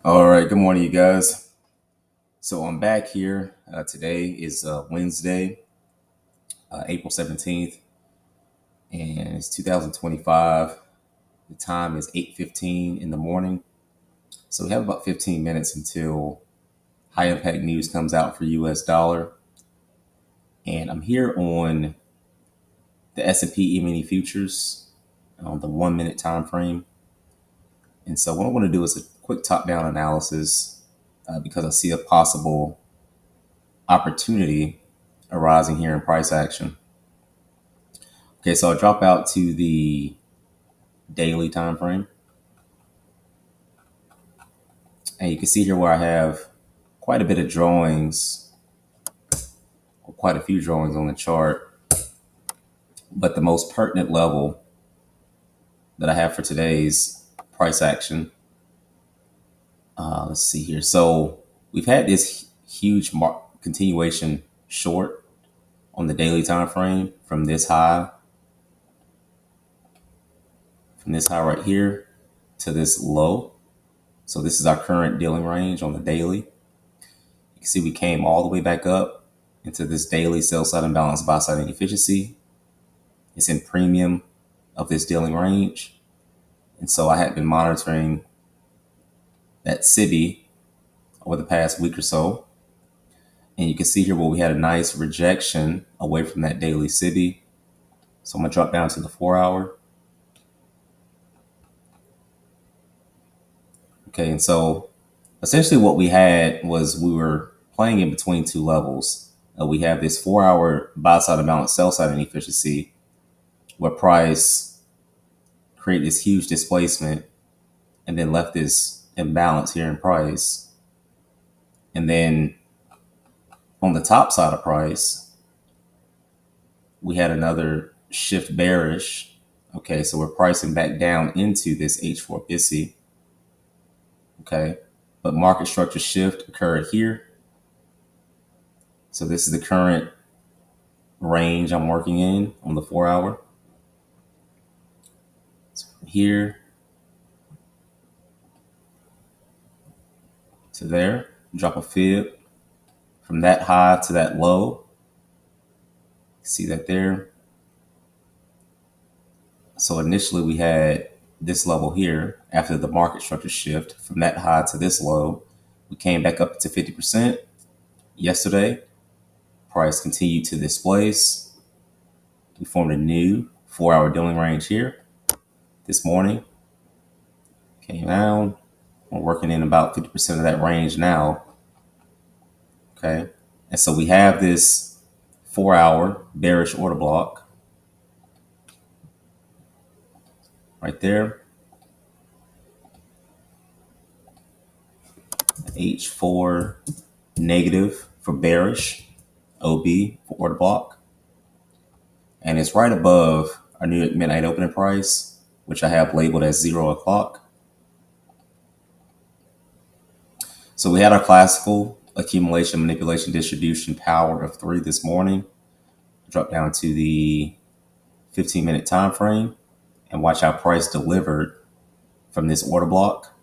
All right, good morning, you guys. So I'm back here. Today is Wednesday, April 17th, and it's 2025. The time is 8:15 in the morning. So we have about 15 minutes until high impact news comes out for US dollar. And I'm here on the S&P E-mini futures on the 1 minute time frame. And so what I want to do is a quick top-down analysis because I see a possible opportunity arising here in price action. Okay, so I'll drop out to the daily time frame. And you can see here where I have quite a bit of drawings, or quite a few drawings on the chart. But the most pertinent level that I have for today's price action, let's see here. So we've had this huge continuation short on the daily time frame from this high right here to this low. So this is our current dealing range on the daily. You can see we came all the way back up into this daily sell side imbalance, buy side inefficiency. It's in premium of this dealing range. And so I had been monitoring that SIBI over the past week or so. And you can see here where we had a nice rejection away from that daily SIBI. So I'm going to drop down to the 4-hour. Okay, and so essentially what we had was we were playing in between two levels. We have this 4-hour buy side imbalance, sell side inefficiency, where price created this huge displacement and then left this imbalance here in price. And then on the top side of price, we had another shift bearish. Okay, so we're pricing back down into this H4 BISI. Okay, but market structure shift occurred here. So this is the current range I'm working in on the 4-hour. So from here to there, drop a fib from that high to that low. See that there? So initially we had this level here after the market structure shift from that high to this low. We came back up to 50% yesterday. Price continued to displace. We formed a new 4-hour dealing range here this morning. Came down. We're working in about 50% of that range now. Okay. And so we have this 4-hour bearish order block right there. H4 negative for bearish, OB for order block. And it's right above our New York midnight opening price, which I have labeled as 0 o'clock. So we had our classical accumulation, manipulation, distribution power of 3 this morning. Drop down to the 15-minute time frame and watch how price delivered from this order block.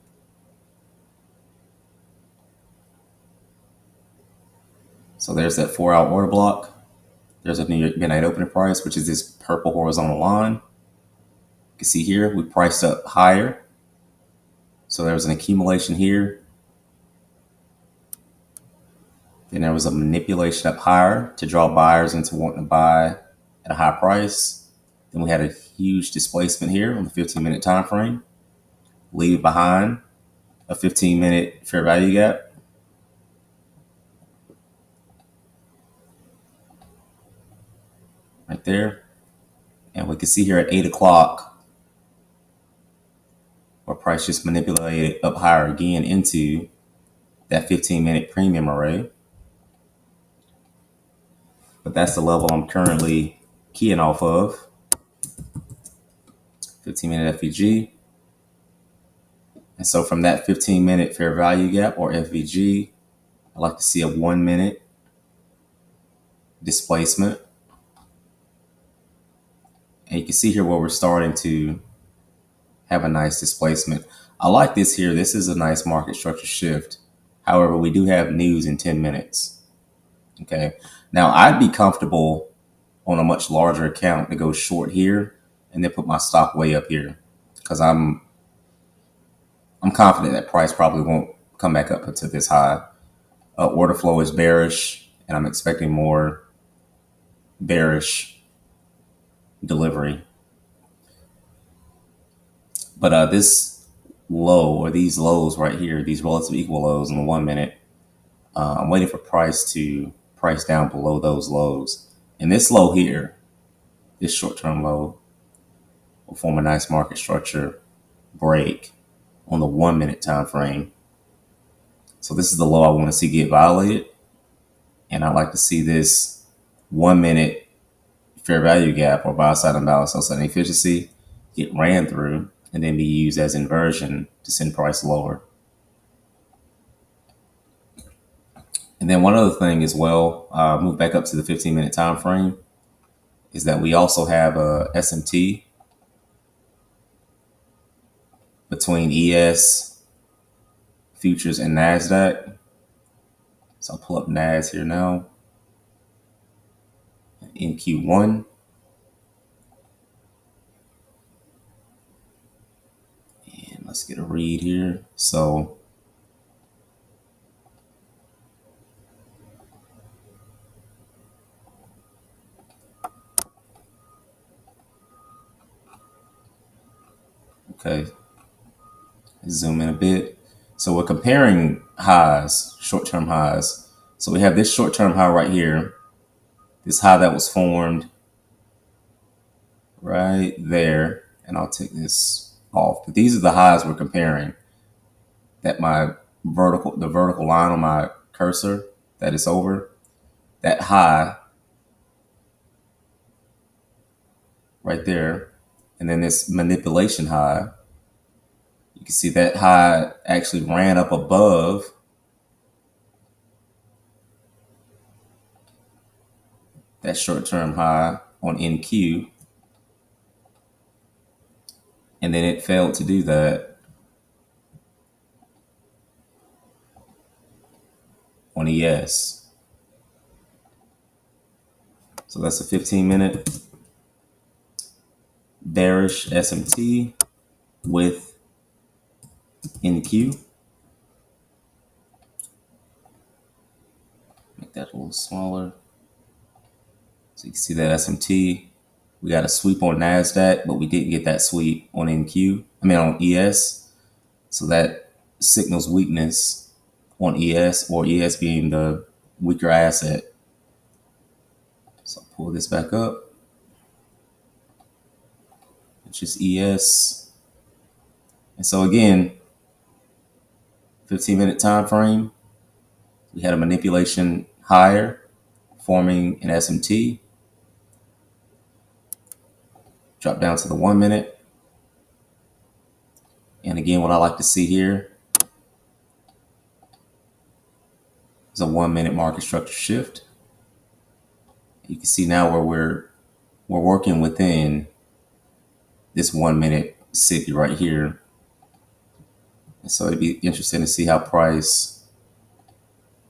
So there's that 4-hour order block. There's a New York midnight opening price, which is this purple horizontal line. You can see here, we priced up higher. So there was an accumulation here. Then there was a manipulation up higher to draw buyers into wanting to buy at a high price. Then we had a huge displacement here on the 15-minute time frame, leaving behind a 15-minute fair value gap. Right there. And we can see here at 8 o'clock where price just manipulated up higher again into that 15-minute premium array. But that's the level I'm currently keying off of. 15-minute FVG. And so from that 15-minute fair value gap or FVG, I like to see a 1-minute displacement. And you can see here where we're starting to have a nice displacement. I like this here. This is a nice market structure shift. However, we do have news in 10 minutes. Okay. Now, I'd be comfortable on a much larger account to go short here and then put my stop way up here because I'm confident that price probably won't come back up to this high. Order flow is bearish, and I'm expecting more bearish delivery. But this low or these lows right here, these relative equal lows in the 1 minute, I'm waiting for price to price down below those lows. And this low here, this short-term low, will form a nice market structure break on the 1 minute time frame. So this is the low I want to see get violated. And I'd like to see this 1 minute fair value gap or buy side imbalance, sell side inefficiency get ran through and then be used as inversion to send price lower. And then one other thing as well, move back up to the 15-minute time frame, is that we also have a SMT between ES, futures, and NASDAQ. So I'll pull up NAS here now in Q1. And let's get a read here. So okay, zoom in a bit. So we're comparing highs, short-term highs. So we have this short-term high right here, this high that was formed right there. And I'll take this off. But these are the highs we're comparing. That the vertical line on my cursor that is over, that high right there. And then this manipulation high, you can see that high actually ran up above that short-term high on NQ. And then it failed to do that on ES. So that's a 15-minute bearish SMT with NQ. Make that a little smaller. So you can see that SMT. We got a sweep on NASDAQ, but we didn't get that sweep on on ES. So that signals weakness on ES, or ES being the weaker asset. So I'll pull this back up. It's just ES. And so again, 15-minute time frame, we had a manipulation higher forming an SMT. Drop down to the 1 minute. And again, what I like to see here is a 1 minute market structure shift. You can see now where we're working within this 1 minute city right here. And so it'd be interesting to see how price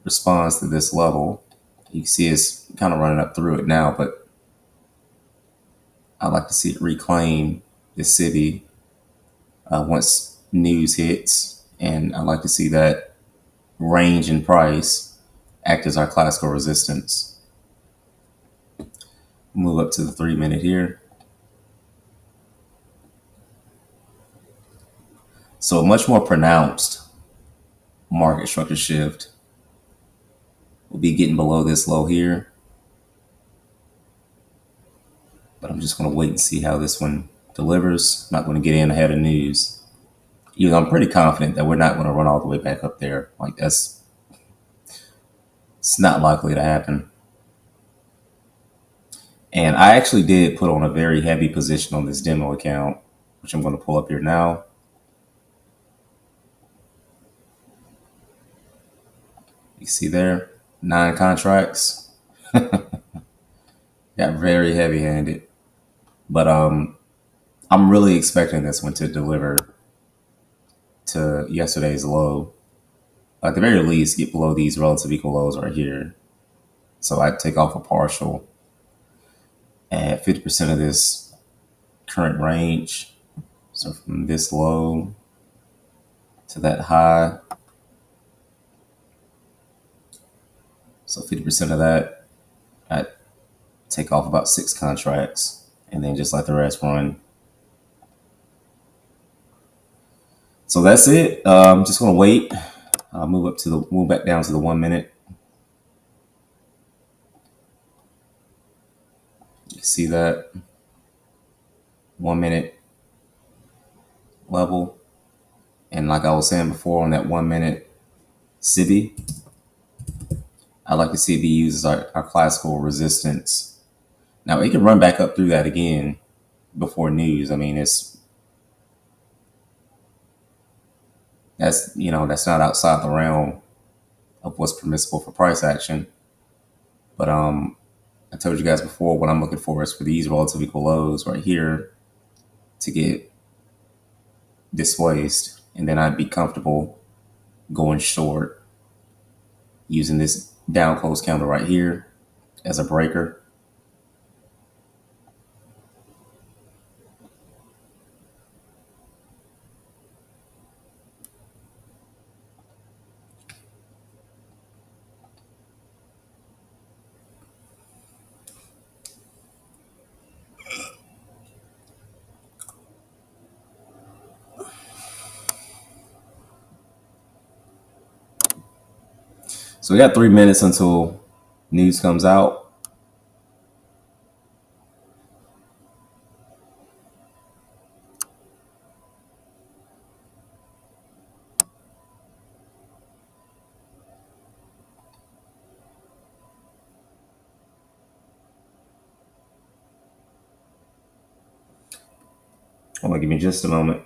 responds to this level. You can see it's kind of running up through it now, but I'd like to see it reclaim this city once news hits. And I'd like to see that range in price act as our classical resistance. Move up to the 3 minute here. So a much more pronounced market structure shift will be getting below this low here. But I'm just going to wait and see how this one delivers. I'm not going to get in ahead of news. I'm pretty confident that we're not going to run all the way back up there. It's not likely to happen. And I actually did put on a very heavy position on this demo account, which I'm going to pull up here now. You see there, 9 contracts. Got very heavy-handed. But I'm really expecting this one to deliver to yesterday's low. At the very least, get below these relative equal lows right here. So I'd take off a partial at 50% of this current range. So from this low to that high. So 50% of that, I'd take off about 6 contracts and then just let the rest run. So that's it. I'm just gonna wait. I'll move back down to the 1 minute. You see that 1 minute level, and like I was saying before, on that 1 minute CIBI, I like to see CIBI use our classical resistance. Now it can run back up through that again before news. I mean, that's not outside the realm of what's permissible for price action. But I told you guys before, what I'm looking for is for these relative equal lows right here to get displaced, and then I'd be comfortable going short using this down close candle right here as a breaker. So we got 3 minutes until news comes out. I'm gonna give me just a moment.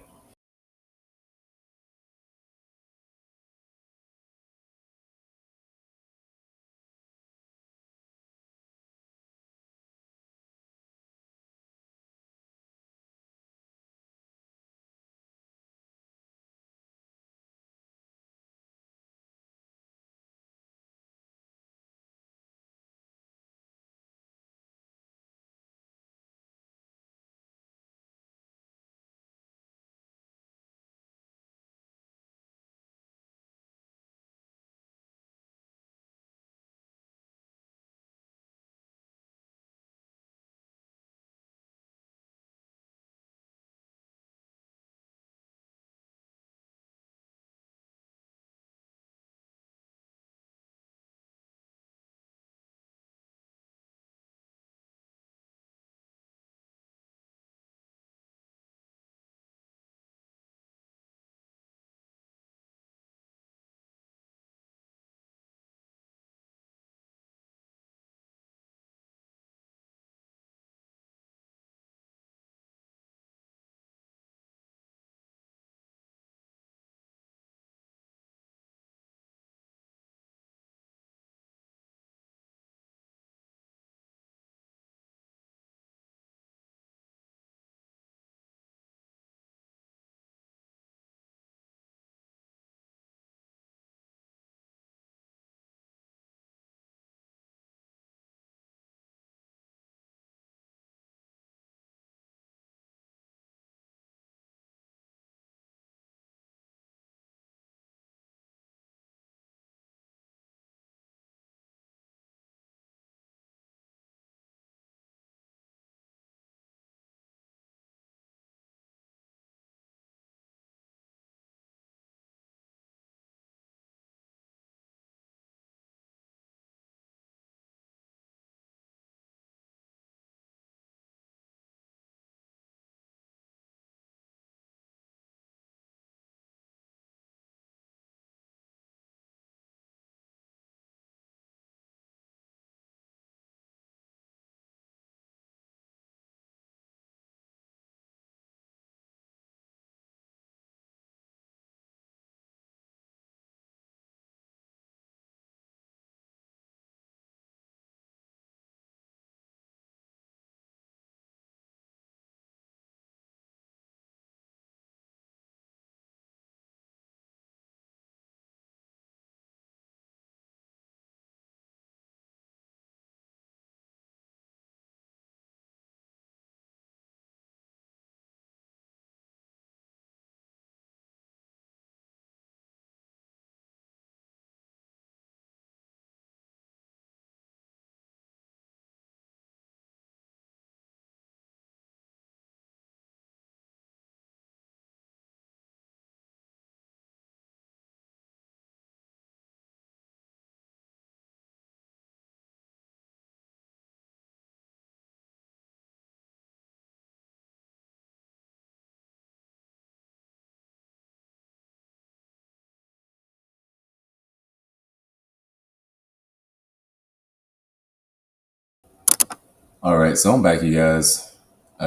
All right, so I'm back, you guys.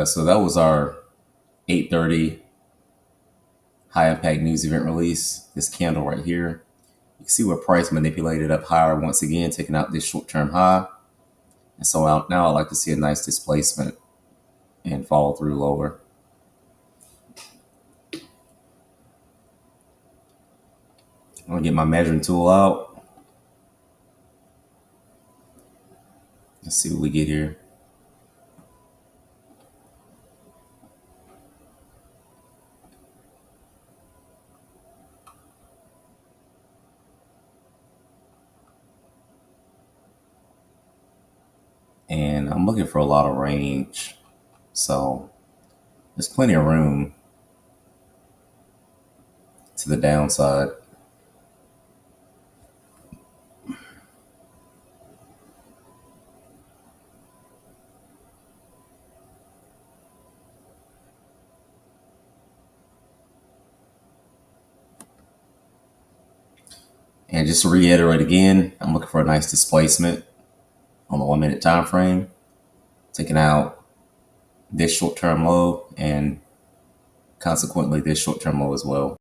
So that was our 8:30 high impact news event release. This candle right here. You can see where price manipulated up higher once again, taking out this short term high. And so now I'd like to see a nice displacement and follow through lower. I'm gonna get my measuring tool out. Let's see what we get here. And I'm looking for a lot of range. So there's plenty of room to the downside. And just to reiterate again, I'm looking for a nice displacement on the 1 minute time frame, taking out this short term low and consequently this short term low as well.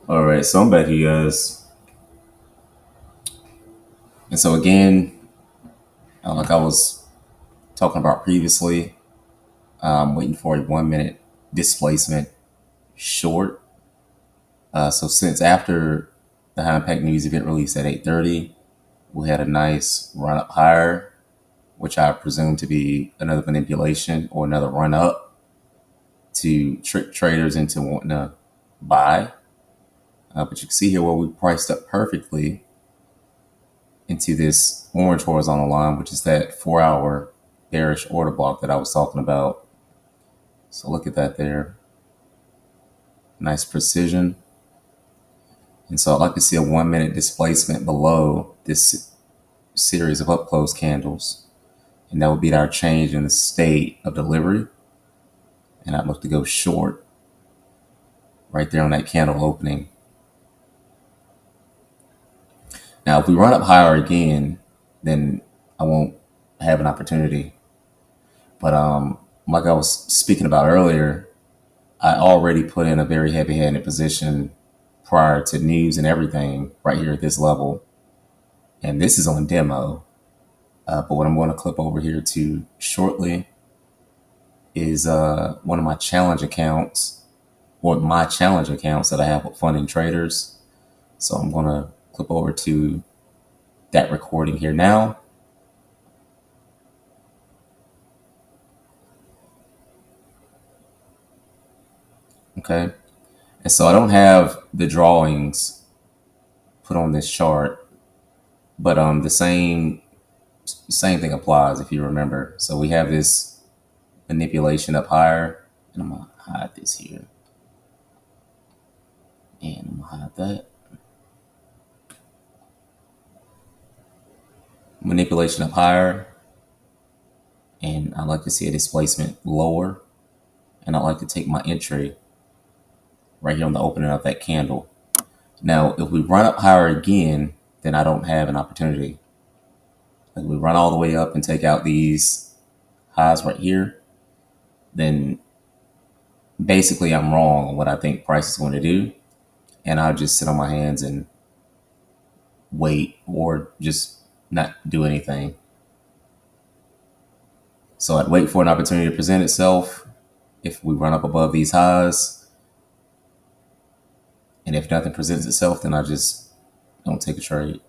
All right, so I'm back, you guys. And so again, like I was talking about previously, I'm waiting for a 1 minute displacement short. So since after the high impact news event released at 8:30, we had a nice run up higher, which I presume to be another manipulation or another run up to trick traders into wanting to buy. But you can see here where we priced up perfectly into this orange horizontal line, which is that 4 hour bearish order block that I was talking about. So look at that there. Nice precision. And so I'd like to see a 1 minute displacement below this series of up close candles. And that would be our change in the state of delivery. And I'd look to go short right there on that candle opening. Now, if we run up higher again, then I won't have an opportunity. But like I was speaking about earlier, I already put in a very heavy-handed position prior to news and everything right here at this level. And this is on demo. But what I'm going to clip over here to shortly is one of my challenge accounts, or my challenge accounts that I have with funding traders. So I'm going to clip over to that recording here now. Okay. And so I don't have the drawings put on this chart, but the same thing applies if you remember. So we have this manipulation up higher, and I'm gonna hide this here, and I'm gonna hide that manipulation up higher, and I like to see a displacement lower, and I like to take my entry right here on the opening of that candle. Now, if we run up higher again, then I don't have an opportunity. If we run all the way up and take out these highs right here, then basically I'm wrong on what I think price is going to do. And I'll just sit on my hands and wait or just not do anything. So I'd wait for an opportunity to present itself. If we run up above these highs, and if nothing presents itself, then I just don't take a trade.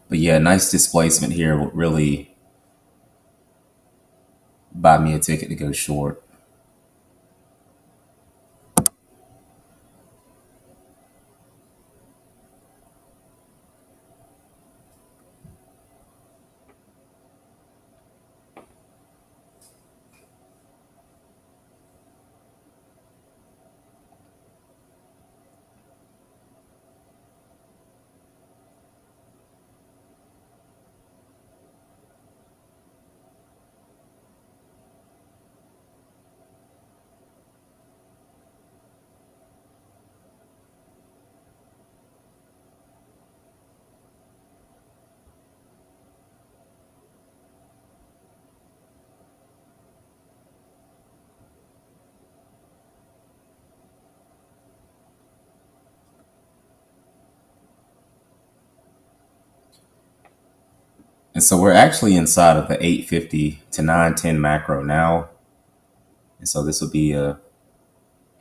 But yeah, nice displacement here would really buy me a ticket to go short. And so we're actually inside of the 850 to 910 macro now. And so this would be an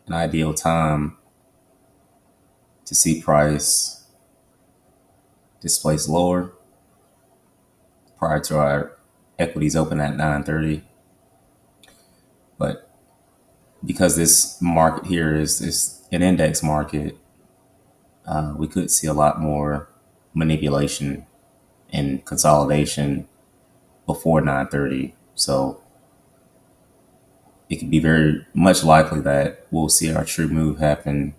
ideal time to see price displace lower prior to our equities open at 930. But because this market here is an index market, we could see a lot more manipulation and consolidation before 930. So it could be very much likely that we'll see our true move happen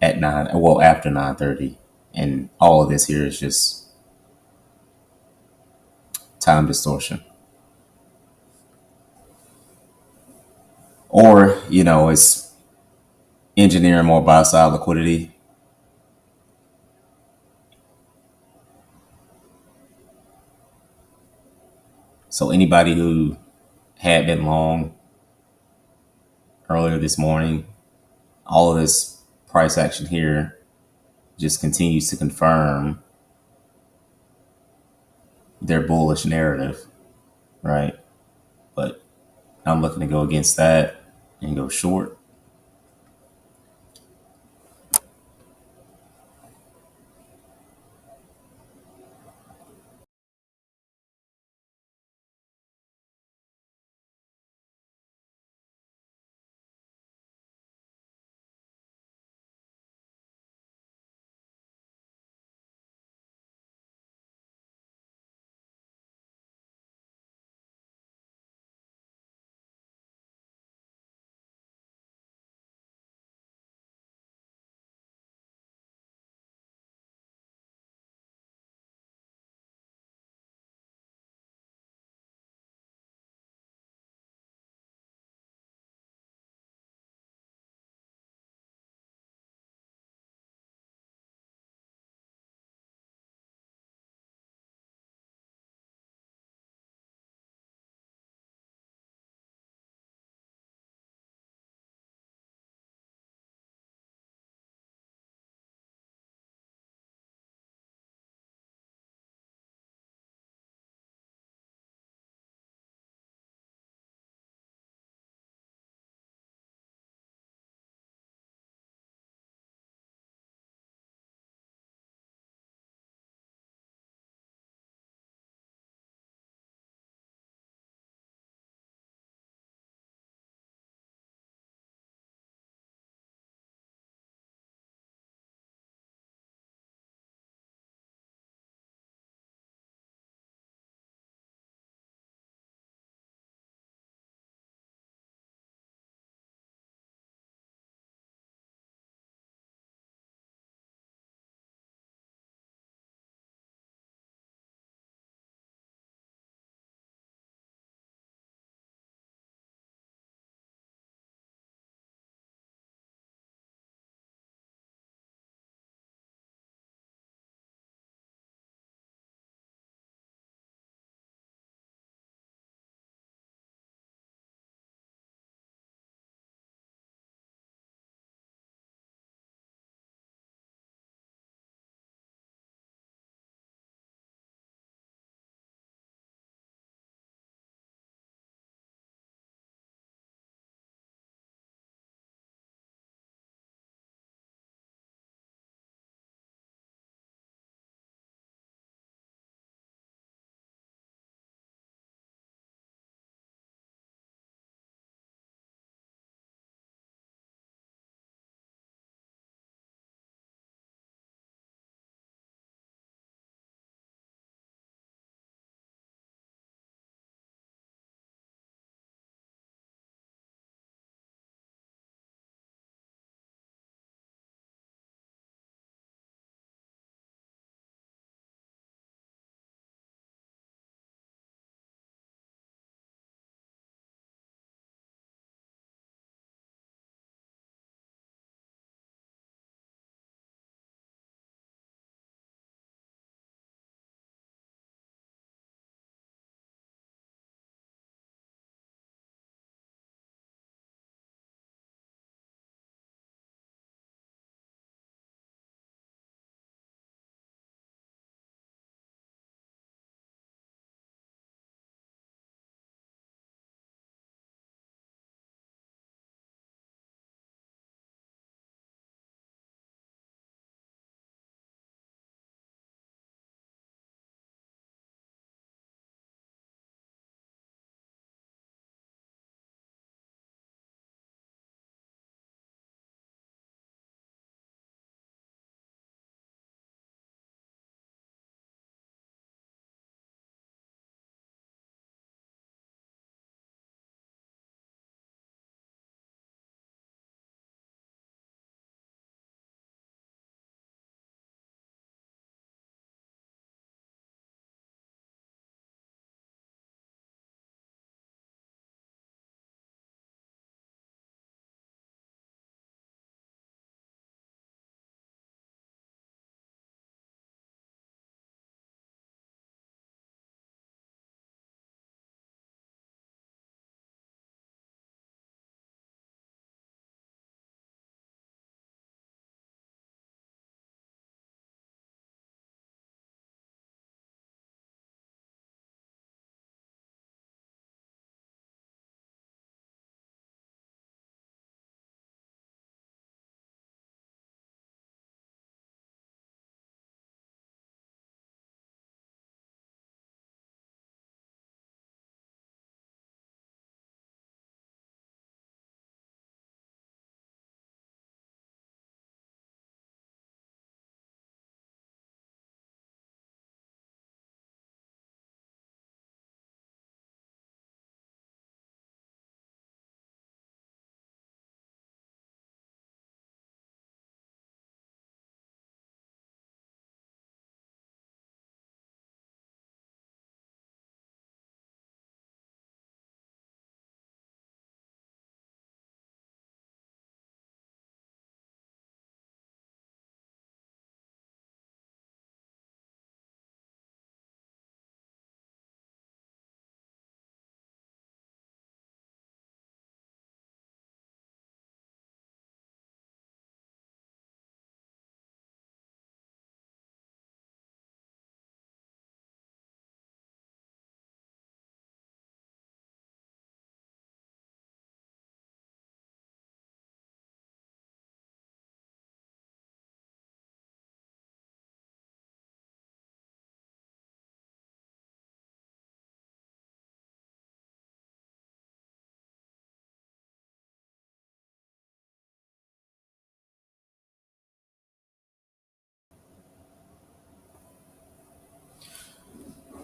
at after 930. And all of this here is just time distortion. Or, it's engineering more buy side liquidity. So anybody who had been long earlier this morning, all of this price action here just continues to confirm their bullish narrative, right? But I'm looking to go against that and go short.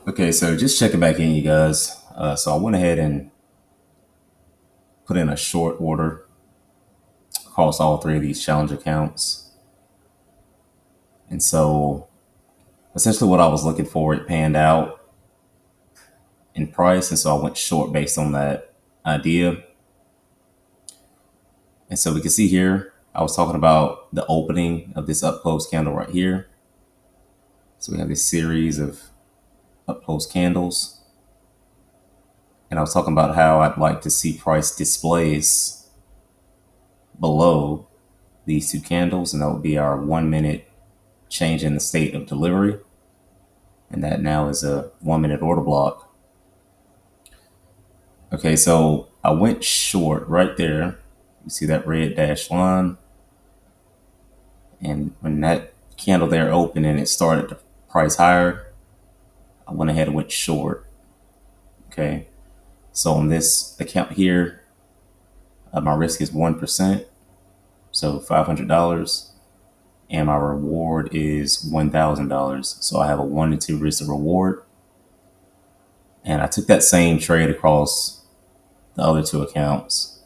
Okay, so just checking back in, you guys. So I went ahead and put in a short order across all three of these challenge accounts. And so essentially what I was looking for, it panned out in price. And so I went short based on that idea. And so we can see here, I was talking about the opening of this up close candle right here. So we have this series of up close candles. And I was talking about how I'd like to see price displays below these two candles. And that would be our 1 minute change in the state of delivery. And that now is a 1 minute order block. Okay, so I went short right there. You see that red dashed line? And when that candle there opened and it started to price higher, I went ahead and went short. Okay, so on this account here, my risk is 1%, so $500, and my reward is $1,000. So I have a 1 to 2 risk of reward, and I took that same trade across the other two accounts.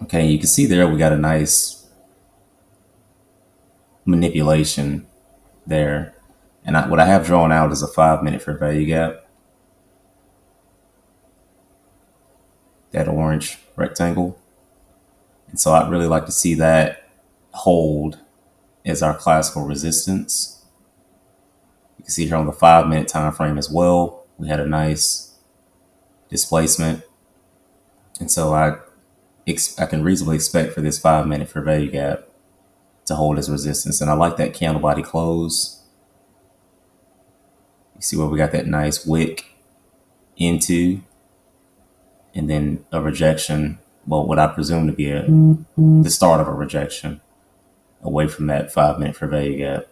Okay, you can see there we got a nice manipulation there, and what I have drawn out is a 5 minute fair value gap. That orange rectangle. And so I'd really like to see that hold as our classical resistance. You can see here on the 5 minute time frame as well, we had a nice displacement. And so I can reasonably expect for this 5 minute fair value gap to hold as resistance. And I like that candle body close. You see where we got that nice wick into, and then a rejection. Well, what I presume to be the start of a rejection away from that 5 minute fair value gap.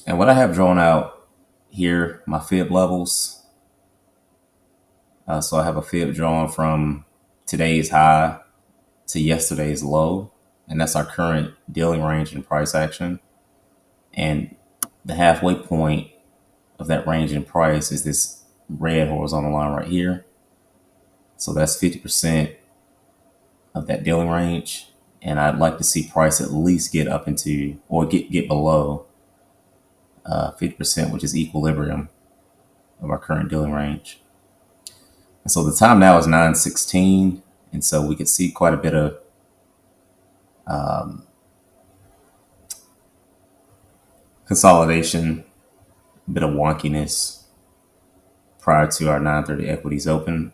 And what I have drawn out here, my fib levels. So I have a fib drawn from today's high to yesterday's low, and that's our current dealing range and price action. And the halfway point of that range in price is this red horizontal line right here. So that's 50% of that dealing range. And I'd like to see price at least get up into, or get below 50%, which is equilibrium of our current dealing range. And so the time now is 9:16, and so we could see quite a bit of consolidation, a bit of wonkiness prior to our 9:30 equities open,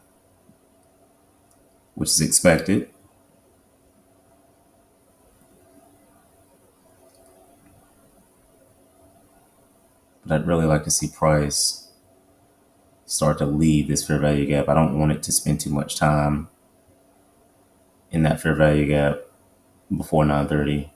which is expected. But I'd really like to see price start to leave this fair value gap. I don't want it to spend too much time in that fair value gap before 9:30.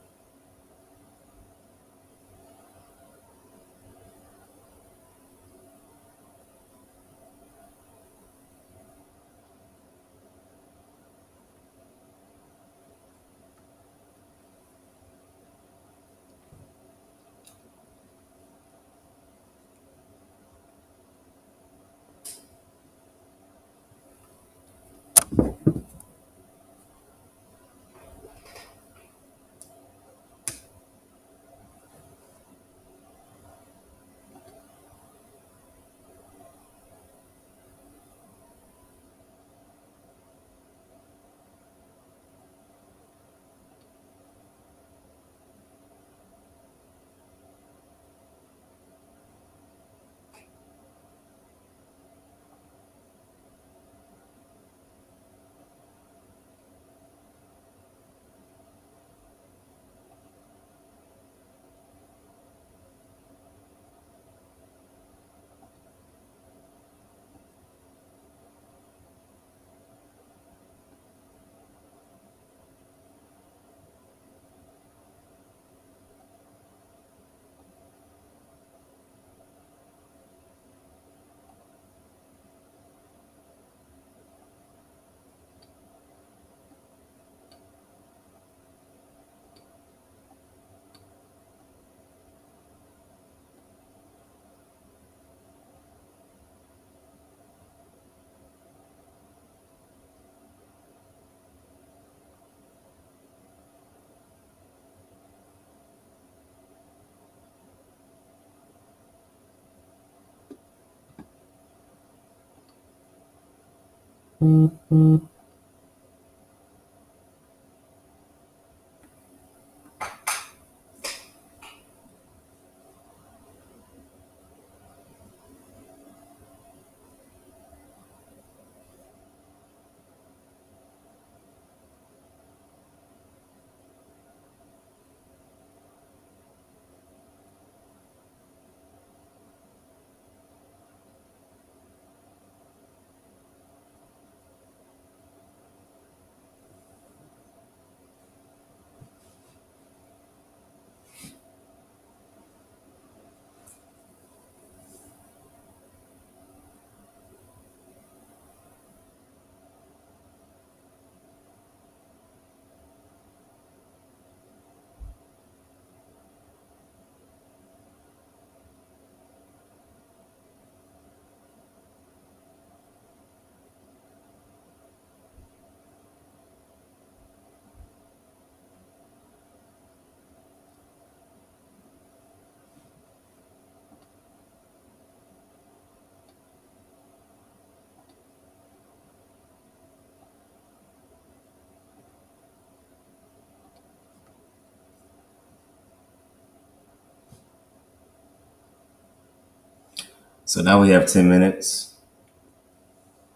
So now we have 10 minutes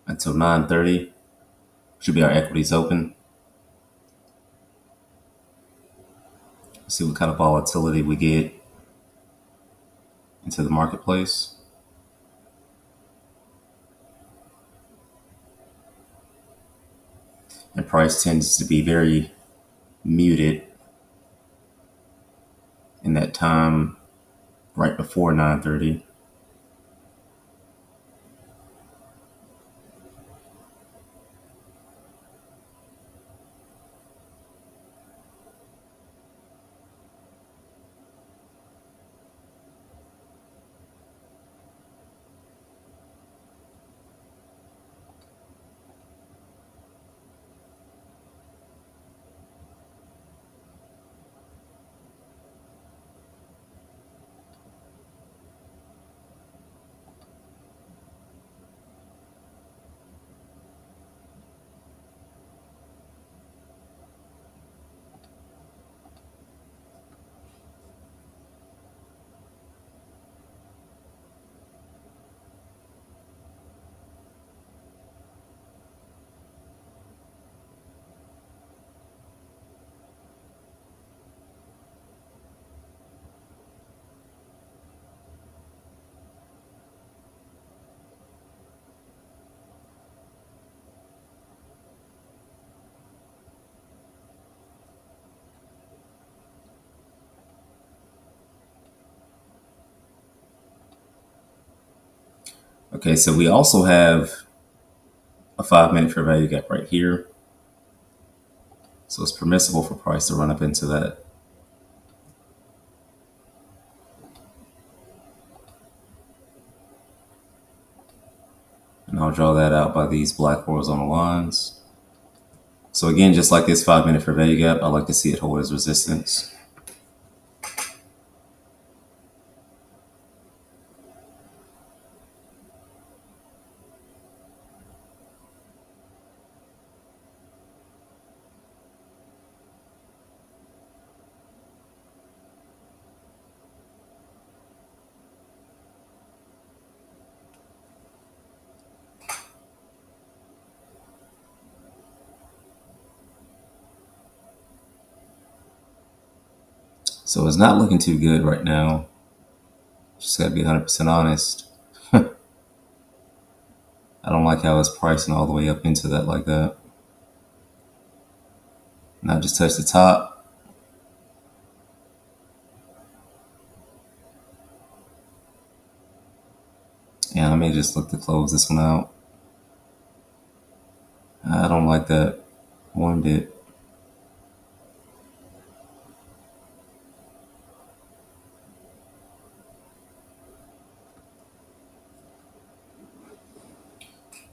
until 9:30. Should be our equities open. See what kind of volatility we get into the marketplace. And price tends to be very muted in that time right before 9:30. Okay, so we also have a 5 minute fair value gap right here. So it's permissible for price to run up into that. And I'll draw that out by these black horizontal lines. So again, just like this 5 minute fair value gap, I like to see it hold as resistance. So it's not looking too good right now. Just gotta be 100% honest. I don't like how it's pricing all the way up into that like that. Now just touch the top. And I may just look to close this one out. I don't like that one bit.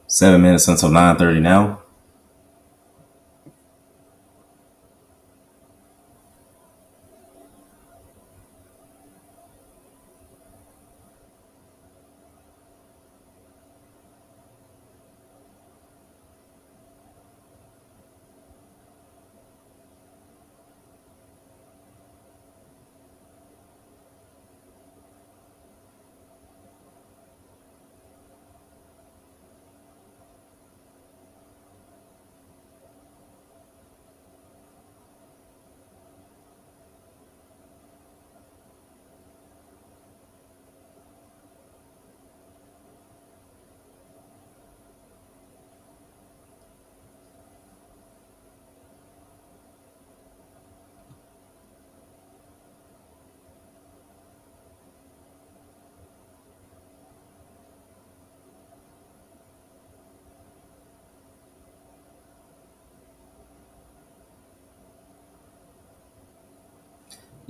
Seven minutes until 9:30 now.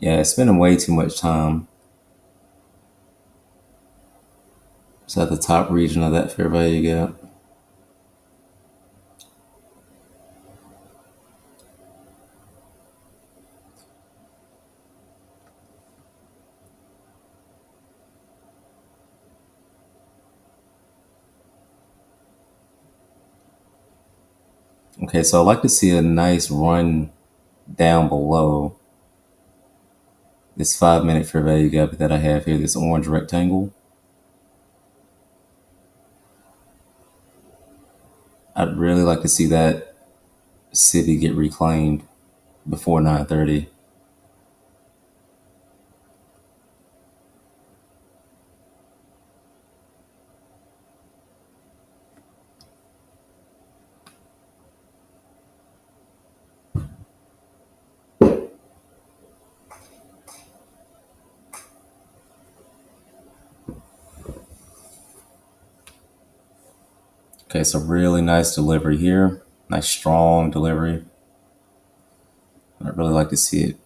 Yeah, it's spending way too much time. It's at the top region of that fair value gap. Okay, so I'd like to see a nice run down below this 5 minute fair value gap that I have here, this orange rectangle. I'd really like to see that city get reclaimed before 9:30. Okay, so really nice delivery here. Nice strong delivery. I'd really like to see it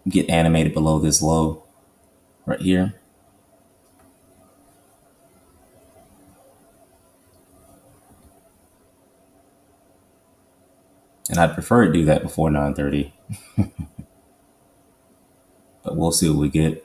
get animated below this low right here. And I'd prefer it do that before 9:30, but we'll see what we get.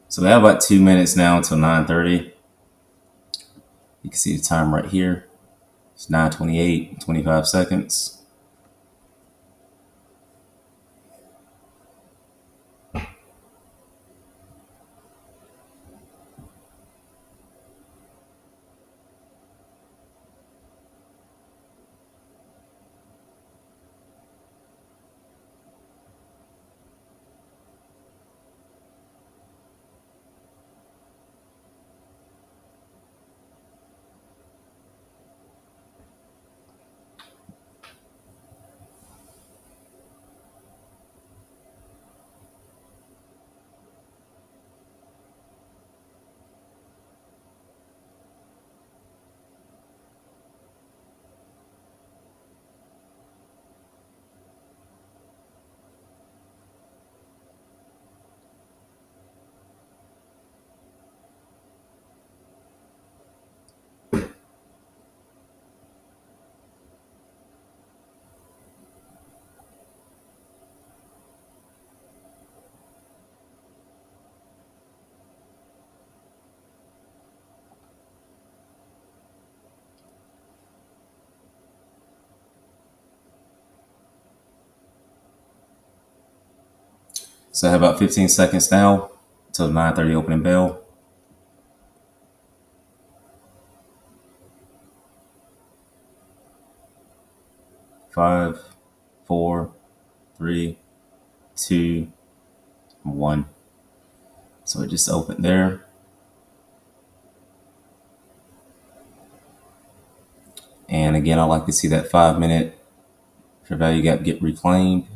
So we have about 2 minutes now until 9:30. You can see the time right here. It's 9:28, 25 seconds. So I have about 15 seconds now until the 9:30 opening bell. Five, four, three, two, one. So it just opened there. And again, I like to see that 5-minute fair value gap get reclaimed.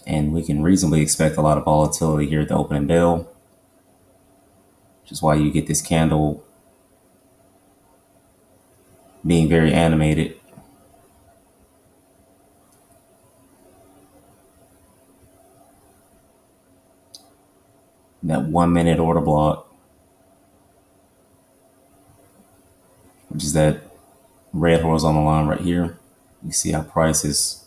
And we can reasonably expect a lot of volatility here at the opening bell, which is why you get this candle being very animated. That 1-minute order block, which is that red horizontal line right here. You see how price is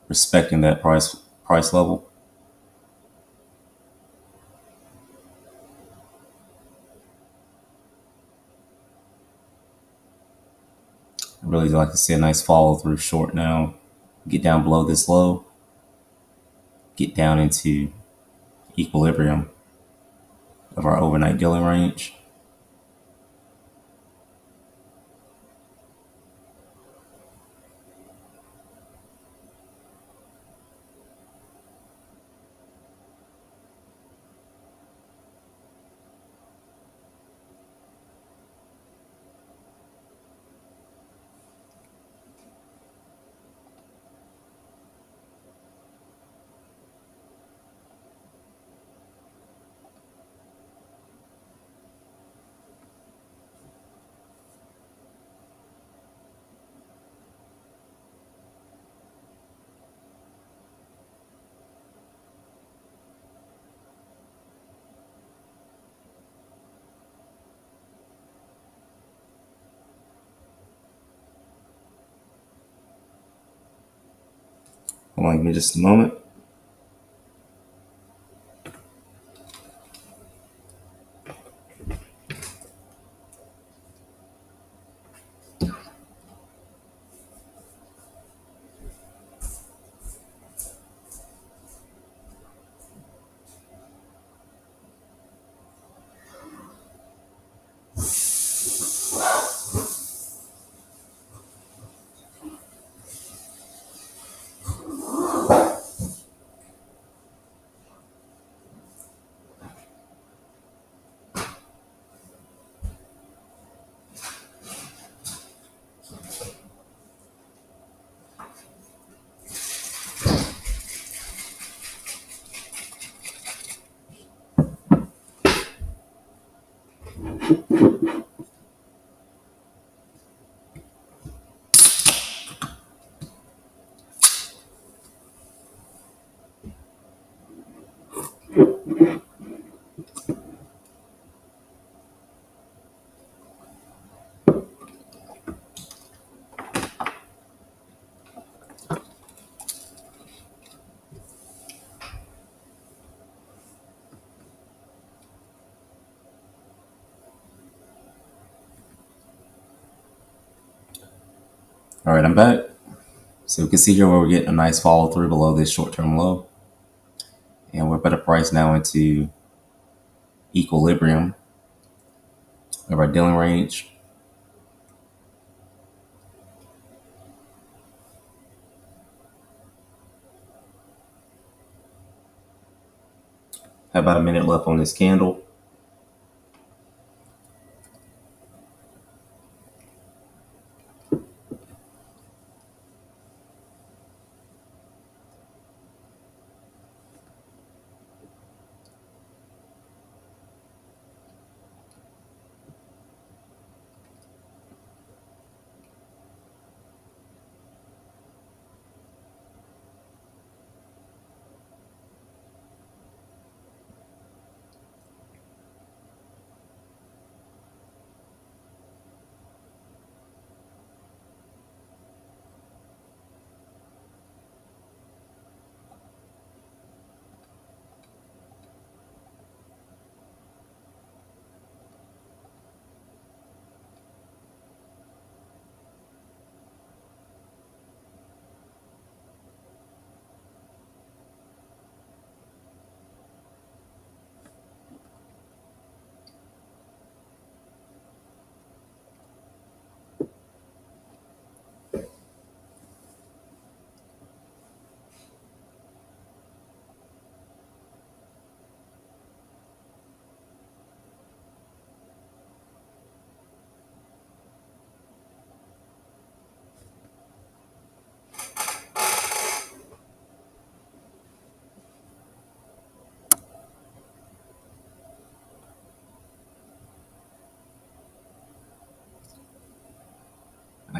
respecting that price level. I really like to see a nice follow through short now. Get down below this low. Get down into equilibrium of our overnight dealing range. Hold on, give me just a moment. All right, I'm back. So we can see here where we're getting a nice follow through below this short-term low. And we're better priced now into equilibrium of our dealing range. Have about a minute left on this candle.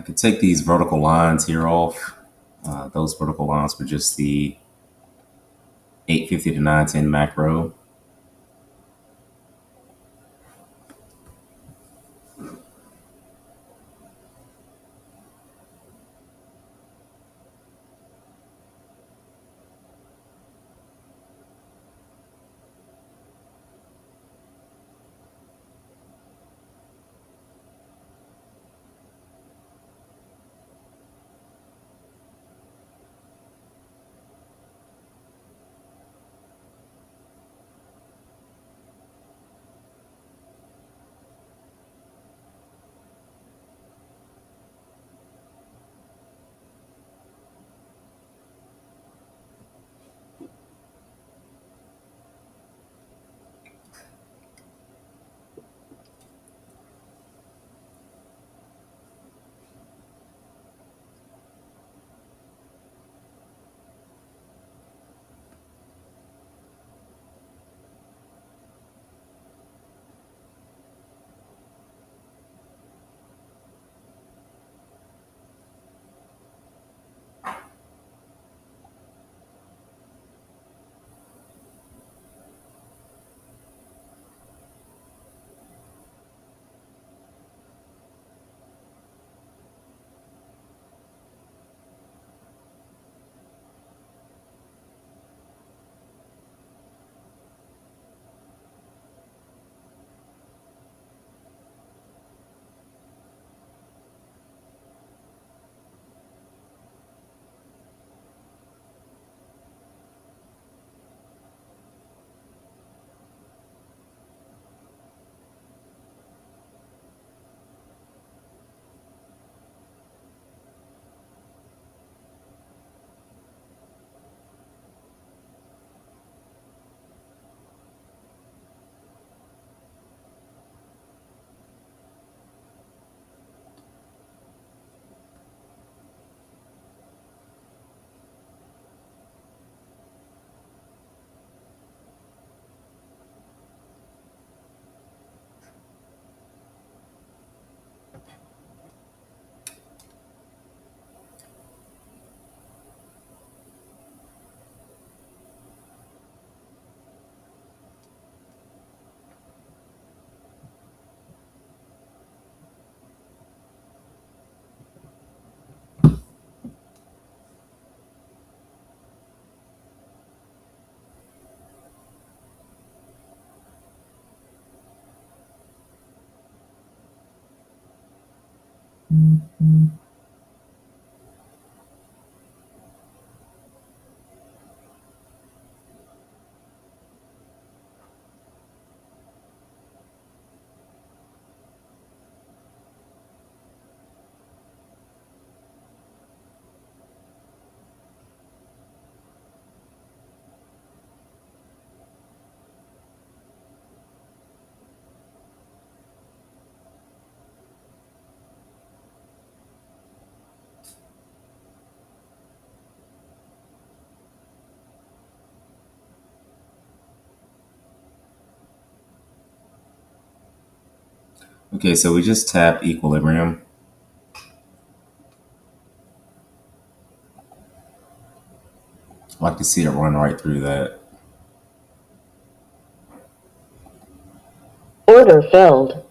could take these vertical lines here off. Those vertical lines were just the 850 to 910 macro. Okay, so we just tapped equilibrium. I like to see it run right through that. Order filled.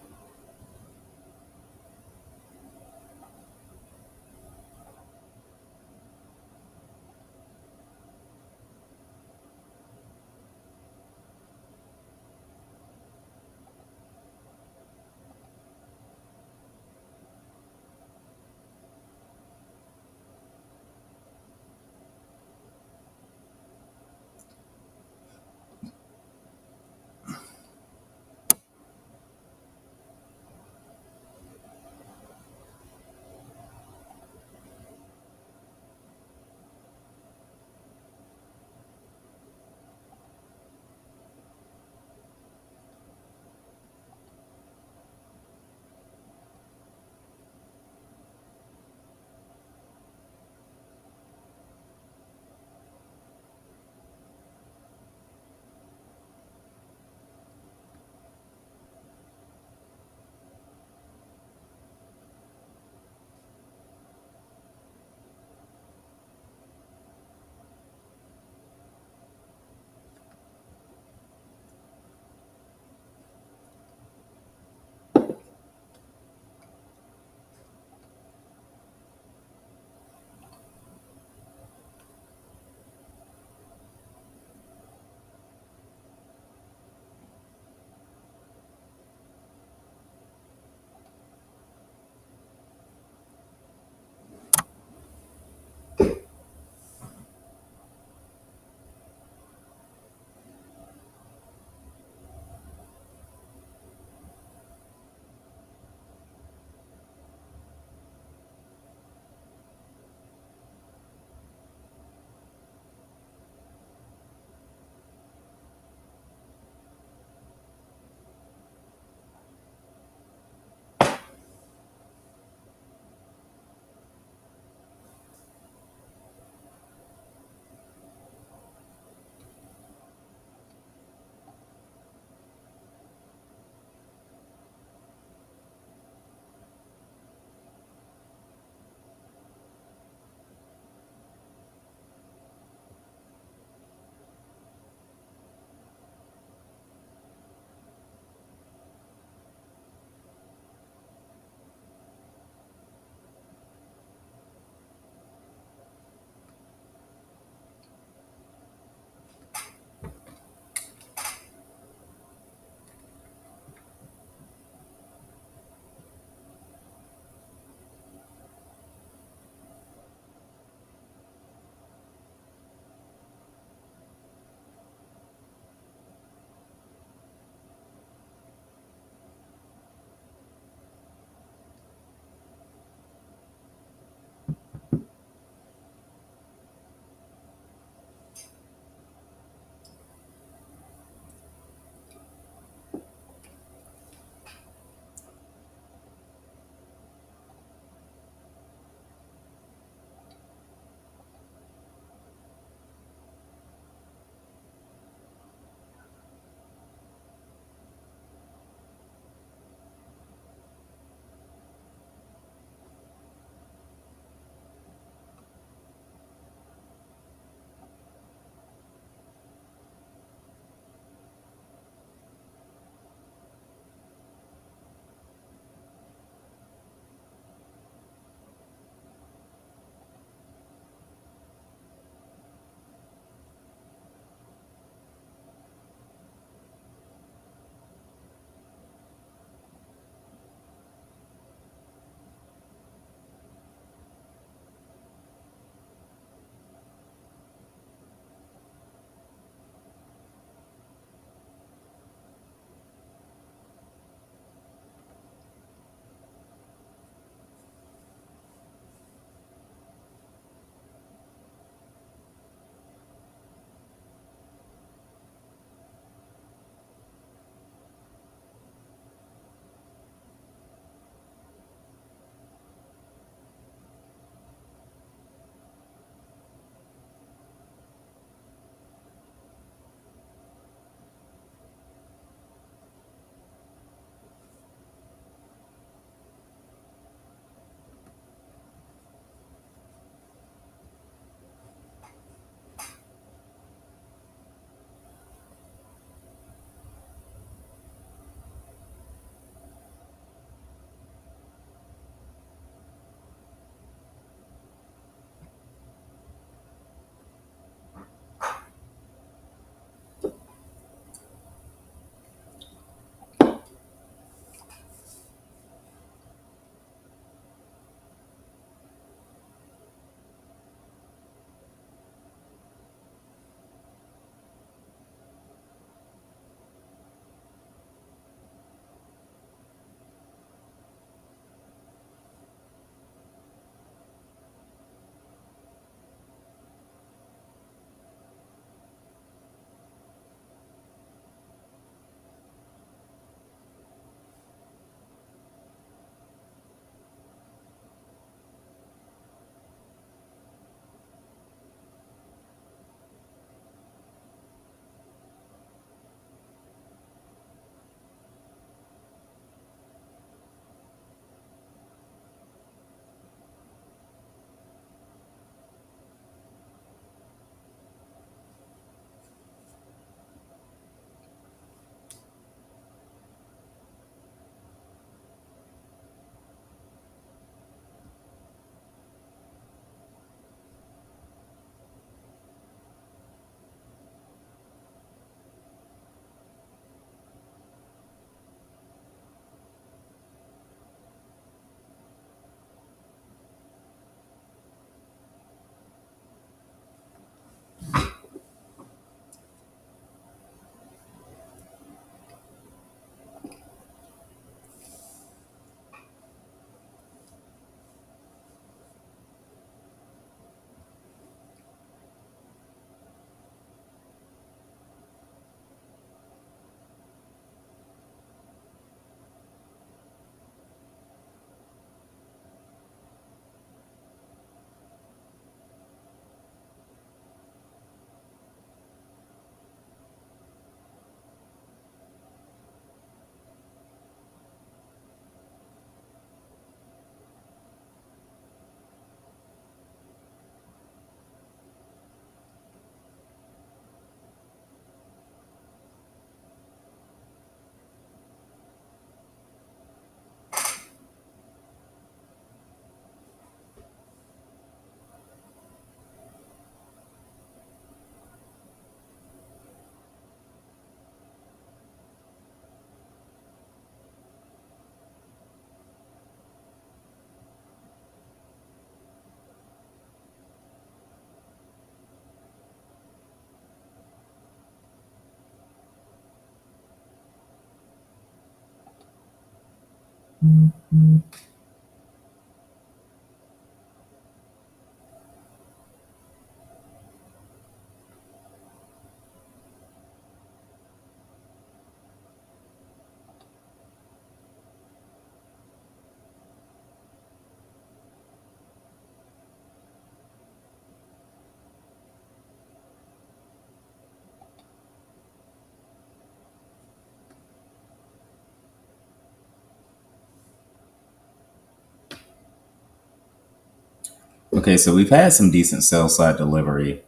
Okay, so we've had some decent sell side delivery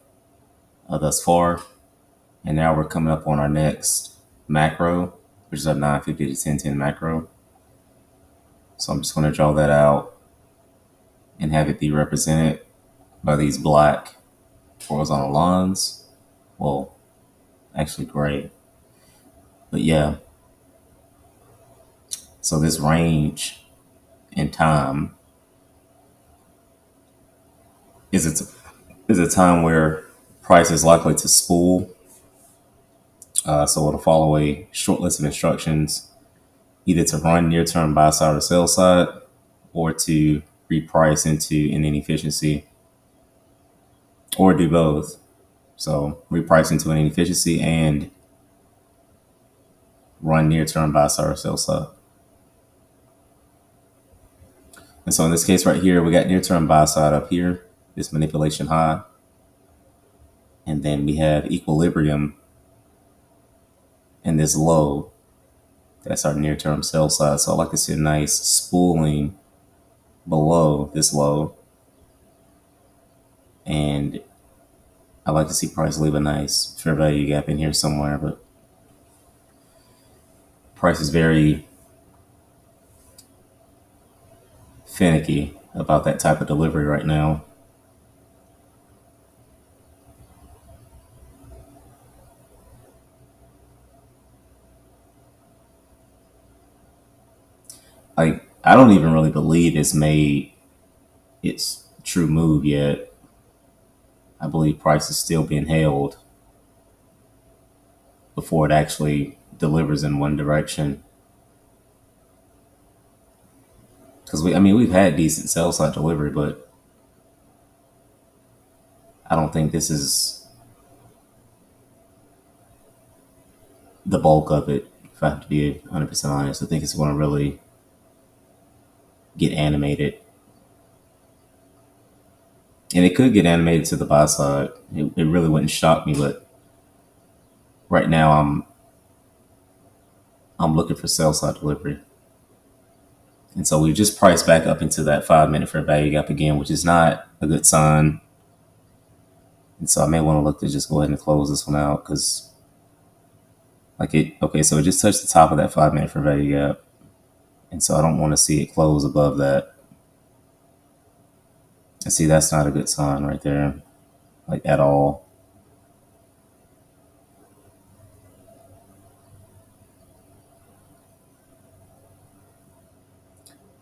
thus far, and now we're coming up on our next macro, which is a 950 to 1010 macro. So I'm just going to draw that out and have it be represented by these black horizontal lines. Well, actually gray. But yeah, so this range in time is a time where price is likely to spool. So it'll follow a short list of instructions, either to run near term buy side or sell side, or to reprice into an inefficiency, or do both. So reprice into an inefficiency and run near term buy side or sell side. And so in this case right here, we got near term buy side up here, this manipulation high. And then we have equilibrium in this low. That's our near term sell side. So I like to see a nice spooling below this low. And I like to see price leave a nice fair value gap in here somewhere, but price is very finicky about that type of delivery right now. Like, I don't even really believe it's made its true move yet. I believe price is still being held before it actually delivers in one direction. Because we've had decent sell side delivery, but I don't think this is the bulk of it. If I have to be 100% honest, I think it's going to really get animated, and it could get animated to the buy side. It really wouldn't shock me, but right now I'm looking for sell side delivery. And so we just priced back up into that 5 minute fair value gap again, which is not a good sign. And so I may want to look to just go ahead and close this one out because, so it just touched the top of that 5 minute fair value gap. And so I don't want to see it close above that. And see, that's not a good sign right there, like at all.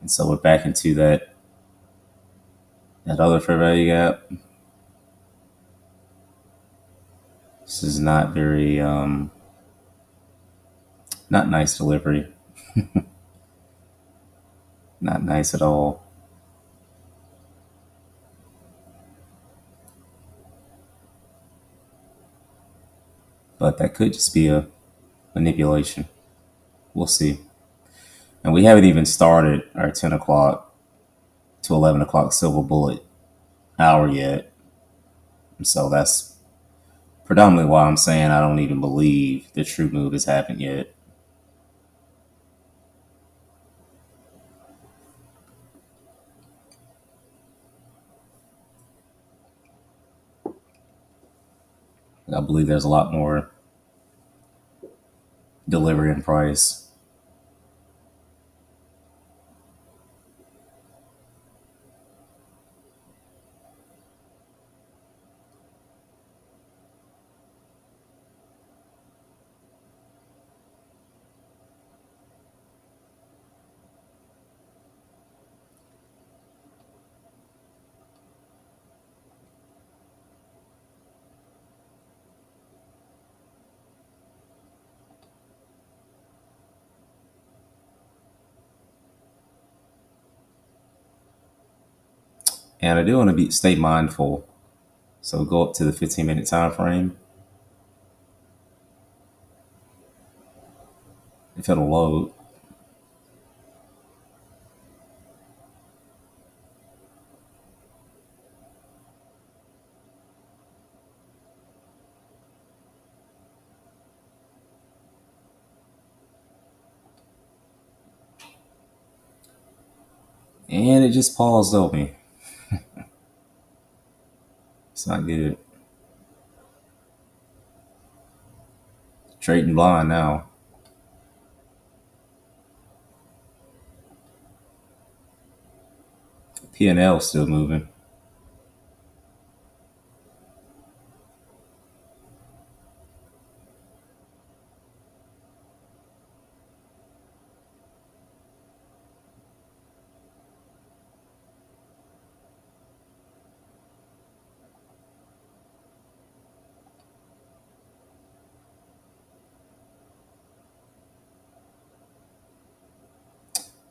And so we're back into that other fair value gap. This is not very not nice delivery. Not nice at all. But that could just be a manipulation. We'll see. And we haven't even started our 10 o'clock to 11 o'clock silver bullet hour yet. And so that's predominantly why I'm saying I don't even believe the true move has happened yet. I believe there's a lot more delivery in price. And I do want to stay mindful. So go up to the 15-minute time frame. If it'll load. And it just paused on me. It's not good. Trading blind now. P&L still moving.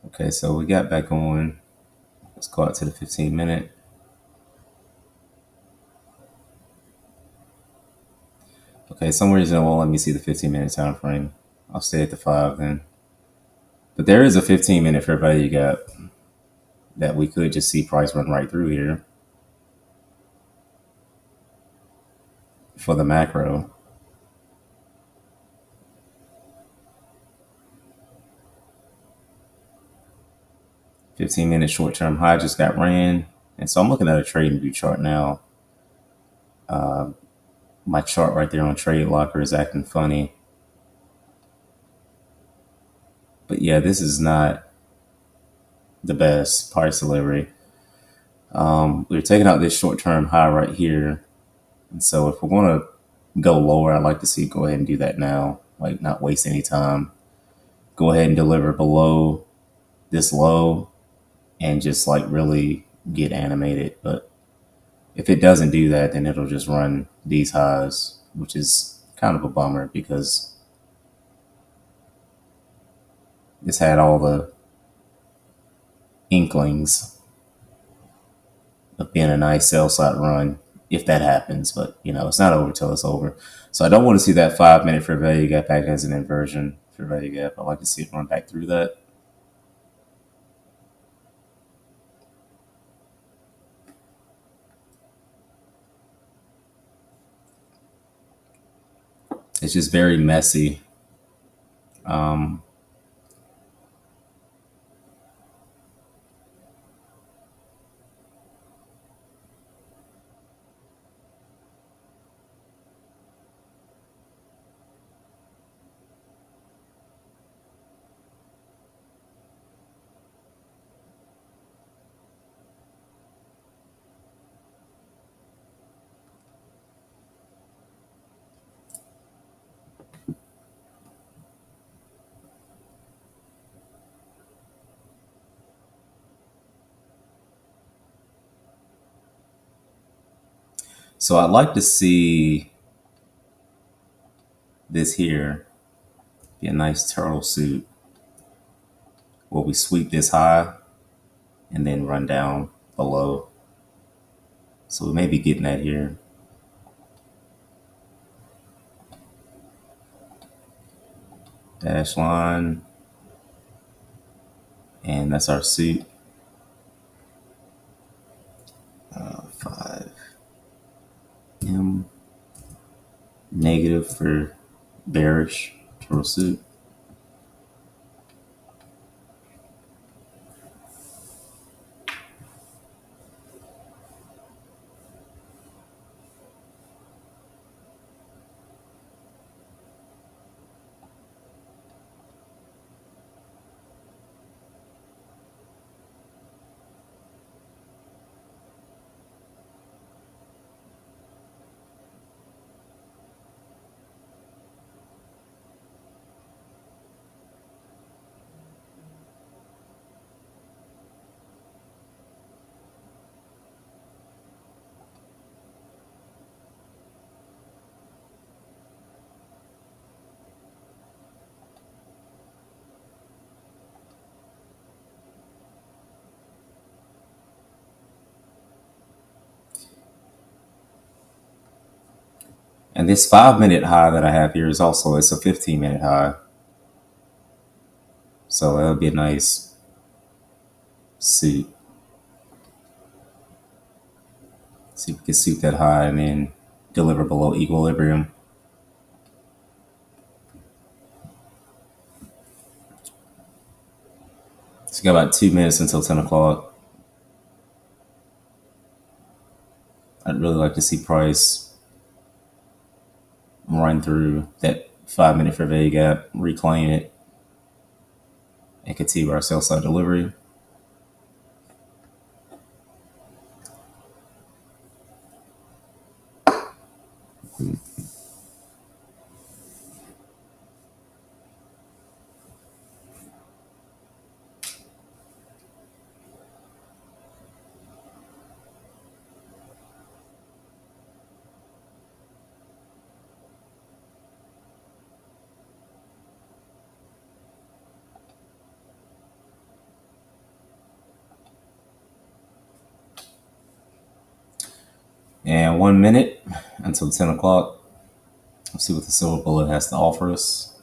Okay, so we got back on. Let's go out to the 15-minute. Okay, some reason it won't let me see the 15-minute time frame. I'll stay at the 5 then. But there is a 15-minute fair value gap that we could just see price run right through here for the macro. 15-minute short-term high just got ran. And so I'm looking at a trading view chart now. My chart right there on Trade Locker is acting funny. But yeah, this is not the best price delivery. We're taking out this short-term high right here. And so if we're going to go lower, I'd like to see go ahead and do that now. Like not waste any time. Go ahead and deliver below this low and just like really get animated. But if it doesn't do that, then it'll just run these highs, which is kind of a bummer because this had all the inklings of being a nice sell side run if that happens. But, it's not over till it's over. So I don't want to see that 5-minute fair value gap act as an inversion fair value gap. I like to see it run back through that. It's just very messy. So I'd like to see this here be a nice turtle suit where we sweep this high and then run down below. So we may be getting that here. Dash line. And that's our suit. 5M. Negative for bearish turtle suit. And this 5 minute high that I have here is also, it's a 15-minute high. So that'll be a nice suit. See if we can suit that high and then deliver below equilibrium. So we got about 2 minutes until 10 o'clock. I'd really like to see price run through that 5 minute fair value gap, reclaim it, and continue our sell side delivery. And 1 minute until 10 o'clock. Let's see what the silver bullet has to offer us.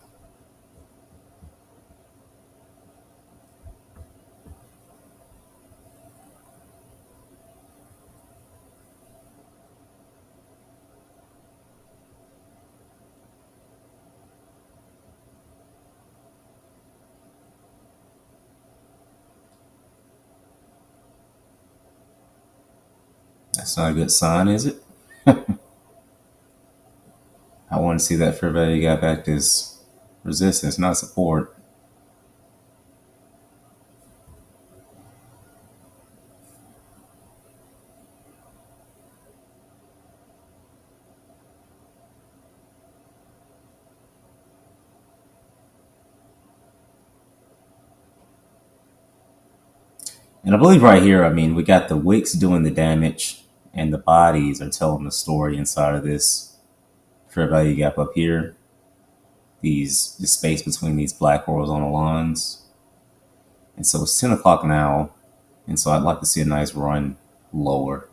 That's not a good sign, is it? I want to see that fair value gap act as resistance, not support. And I believe right here, I mean, we got the wicks doing the damage and the bodies are telling the story inside of this fair value gap up here. The space between these black horizontal lines. And so it's 10 o'clock now. And so I'd like to see a nice run lower.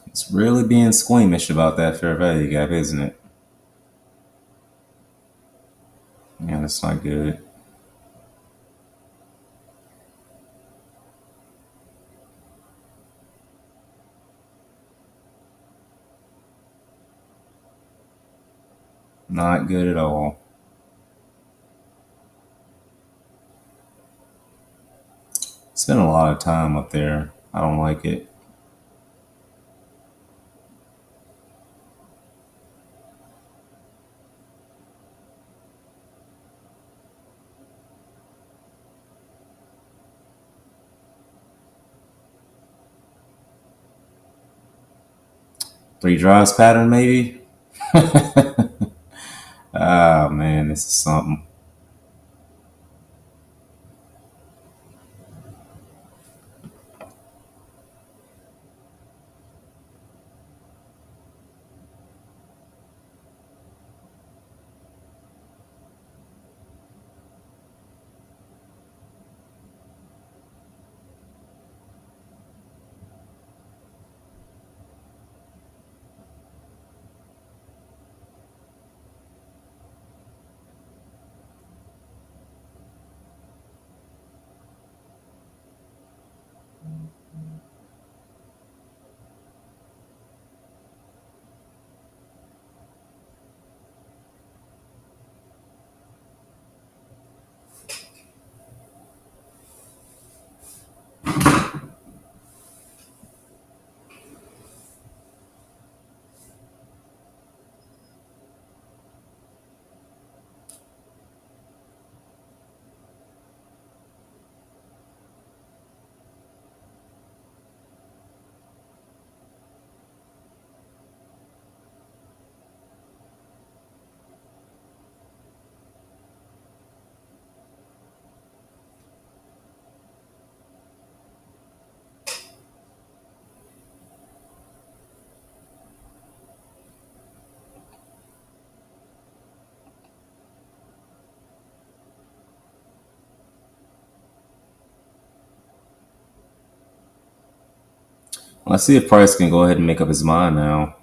It's really being squeamish about that fair value gap, isn't it? Yeah, that's not good. Not good at all. Spent a lot of time up there. I don't like it. Three drives pattern, maybe? Ah, man, this is something. Let's see if Price can go ahead and make up his mind now.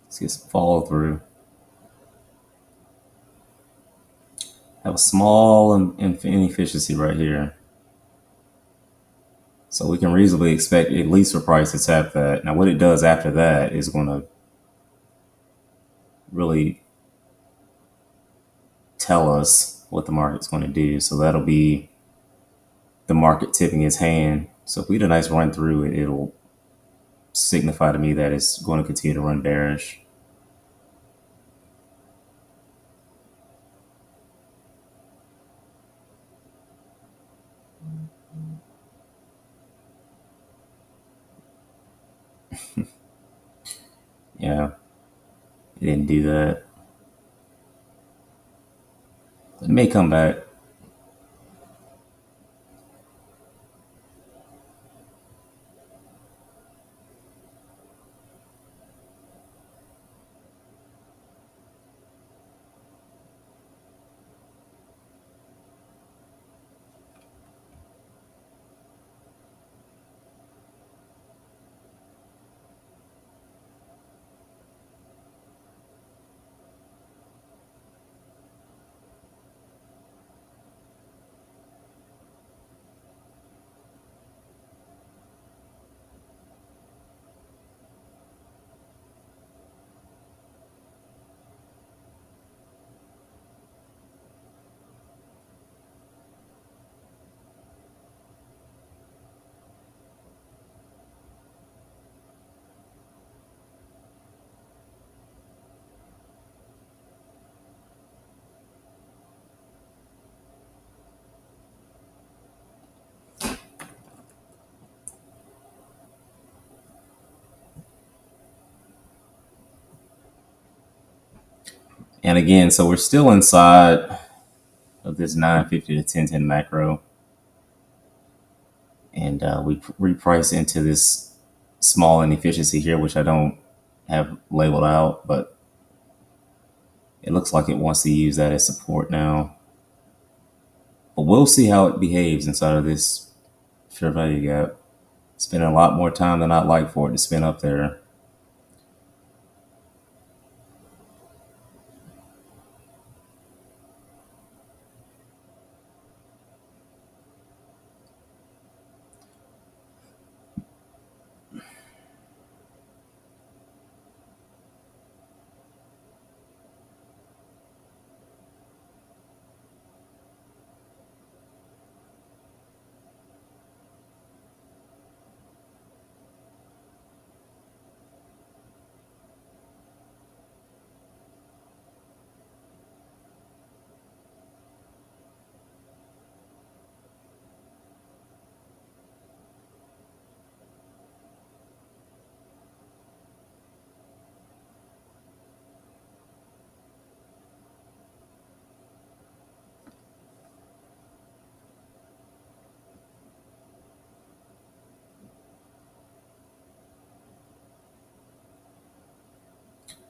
Let's get some follow through. Have a small inefficiency right here. So we can reasonably expect at least for Price to tap that. Now what it does after that is going to really tell us what the market's going to do. So that'll be the market tipping its hand. So if we get a nice run through it, it'll signify to me that it's going to continue to run bearish. Yeah, it didn't do that. It may come back. And again, so we're still inside of this 950 to 1010 macro. And we reprice into this small inefficiency here, which I don't have labeled out, but it looks like it wants to use that as support now. But we'll see how it behaves inside of this fair value gap. Spending a lot more time than I'd like for it to spin up there.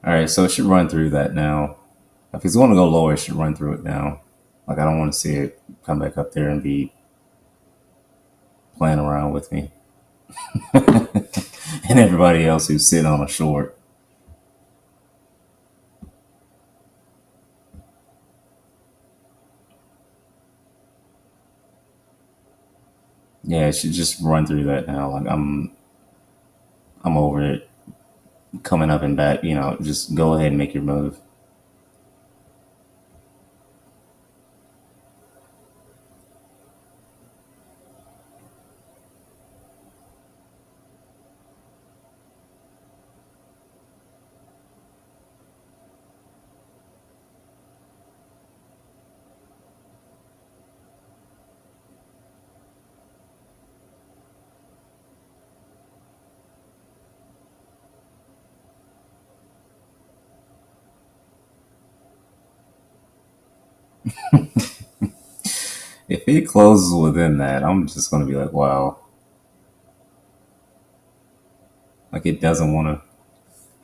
All right, so it should run through that now. If it's going to go lower, it should run through it now. Like, I don't want to see it come back up there and be playing around with me. And everybody else who's sitting on a short. Yeah, it should just run through that now. Like, I'm over it. Coming up and back, just go ahead and make your move. If it closes within that, I'm just going to be like, wow. Like, it doesn't want to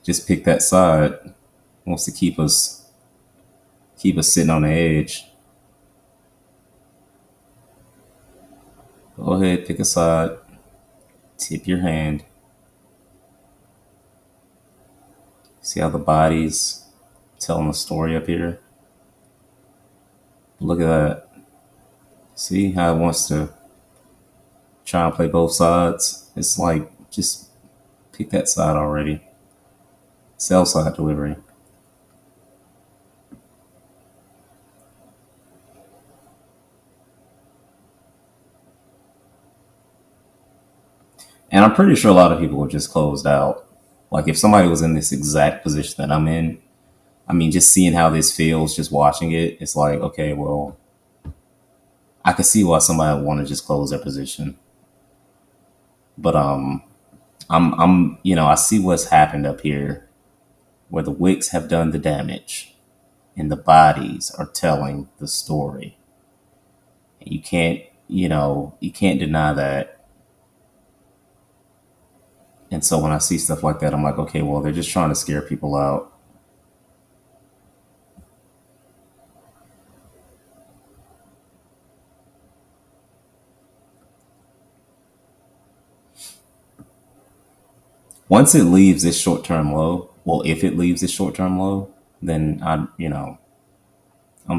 just pick that side. wants to keep us sitting on the edge. Go ahead, pick a side, tip your hand. See how the body's telling a story up here? Look at that. See how it wants to try and play both sides? It's like, just pick that side already. Sell side delivery. And I'm pretty sure a lot of people have just closed out. Like if somebody was in this exact position that I'm in, I mean, just seeing how this feels, just watching it, it's like, okay, well, I can see why somebody would want to just close their position. But I see what's happened up here, where the wicks have done the damage, and the bodies are telling the story. And you can't deny that. And so when I see stuff like that, I'm like, okay, well, they're just trying to scare people out. Once it leaves this short-term low, well, if it leaves this short-term low, then I'm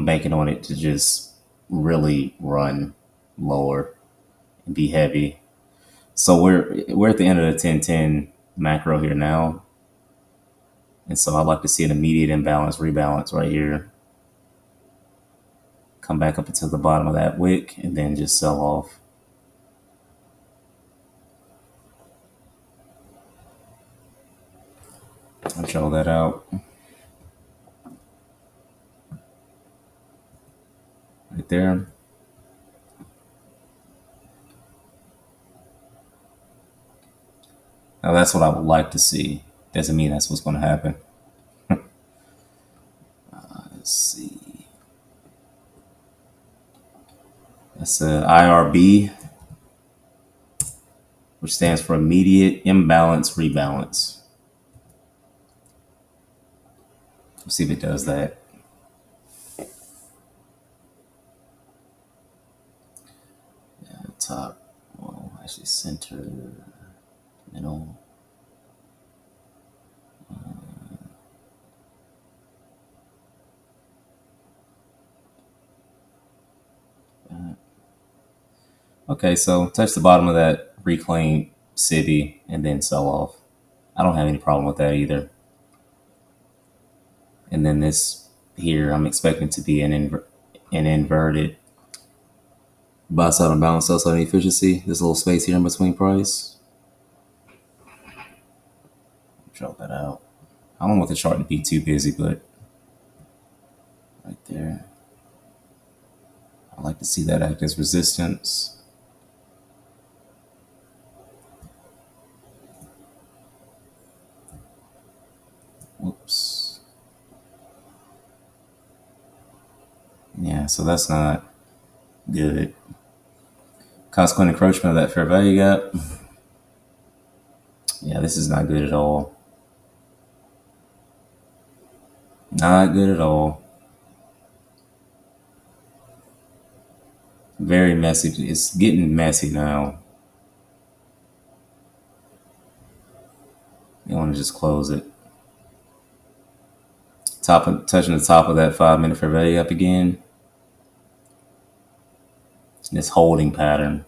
banking on it to just really run lower and be heavy. So we're at the end of the 10-10 macro here now, and so I'd like to see an immediate imbalance, rebalance right here, come back up into the bottom of that wick, and then just sell off. I'll draw that out right there. Now that's what I would like to see. Doesn't mean that's what's going to happen. Let's see. That's a IRB, which stands for immediate imbalance rebalance. Let's see if it does that. Yeah, top. Well, actually, center, middle. Okay, so touch the bottom of that reclaimed city and then sell off. I don't have any problem with that either. And then this here, I'm expecting to be an inverted buy side on balance, sell side on efficiency. This little space here in between price. Draw that out. I don't want the chart to be too busy, but right there. I like to see that act as resistance. Whoops. Yeah, so that's not good. Consequent encroachment of that fair value gap. Yeah, this is not good at all. Not good at all. Very messy. It's getting messy now. You want to just close it. Touching the top of that 5-minute fair value gap again. This holding pattern.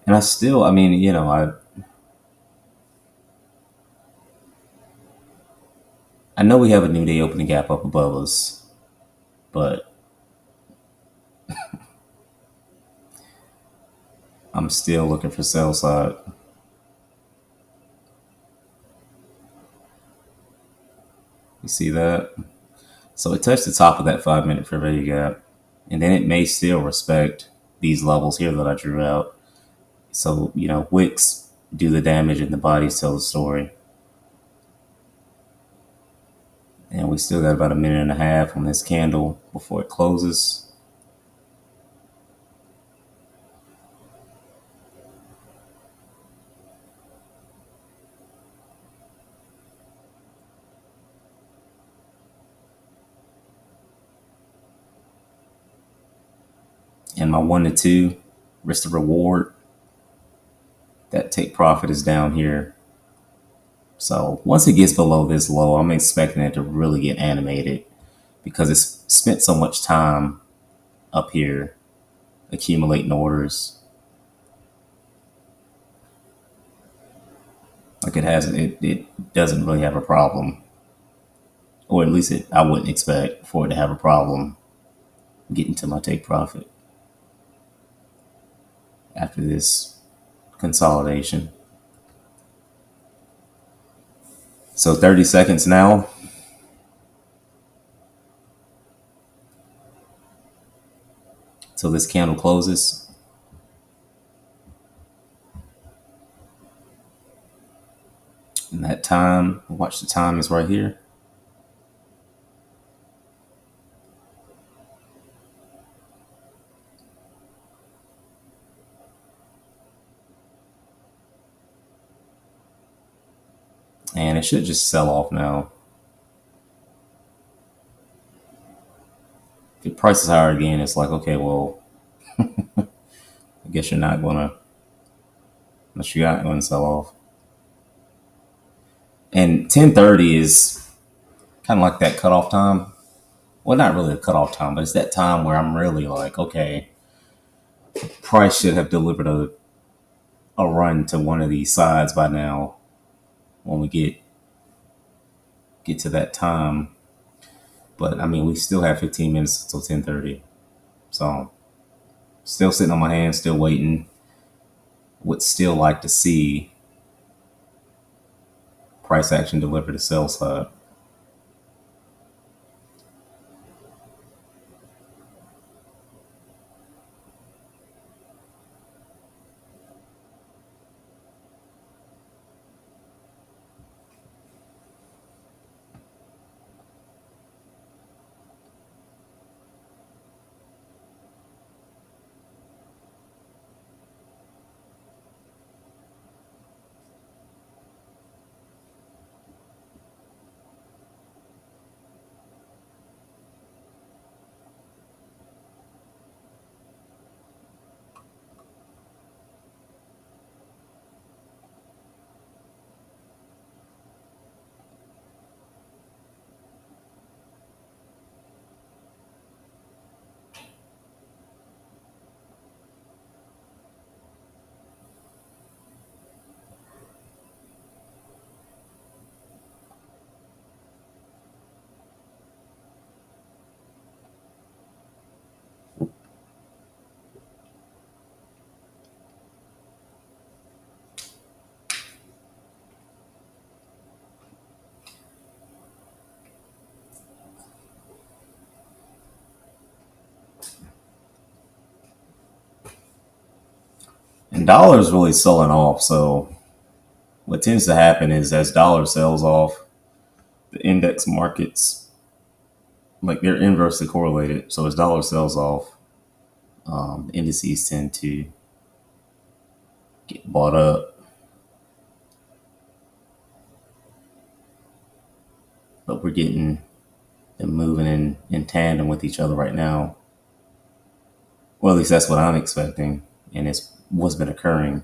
And I know we have a new day opening gap up above us, but I'm still looking for sell side. You see that? So it touched the top of that 5-minute fair value gap, and then it may still respect these levels here that I drew out. So, wicks do the damage and the bodies tell the story. And we still got about a minute and a half on this candle before it closes. And my 1 to 2 risk to reward, that take profit is down here. So once it gets below this low, I'm expecting it to really get animated because it's spent so much time up here accumulating orders. Like it doesn't really have a problem, or at least I wouldn't expect for it to have a problem getting to my take profit after this consolidation. So 30 seconds now. Till this candle closes. And that time, watch the time is right here. And it should just sell off now. If the price is higher again, it's like, okay, well, I guess you're not gonna, unless you're not gonna sell off. And 10:30 is kind of like that cutoff time. Well, not really a cutoff time, but it's that time where I'm really like, okay, price should have delivered a run to one of these sides by now when we get to that time. But I mean, we still have 15 minutes until 10:30. So still sitting on my hands, still waiting. Would still like to see price action deliver to sell side. And dollar is really selling off. So what tends to happen is as dollar sells off, the index markets, like they're inversely correlated. So as dollar sells off, the indices tend to get bought up. But we're getting them moving in tandem with each other right now. Well, at least that's what I'm expecting. And it's what's been occurring.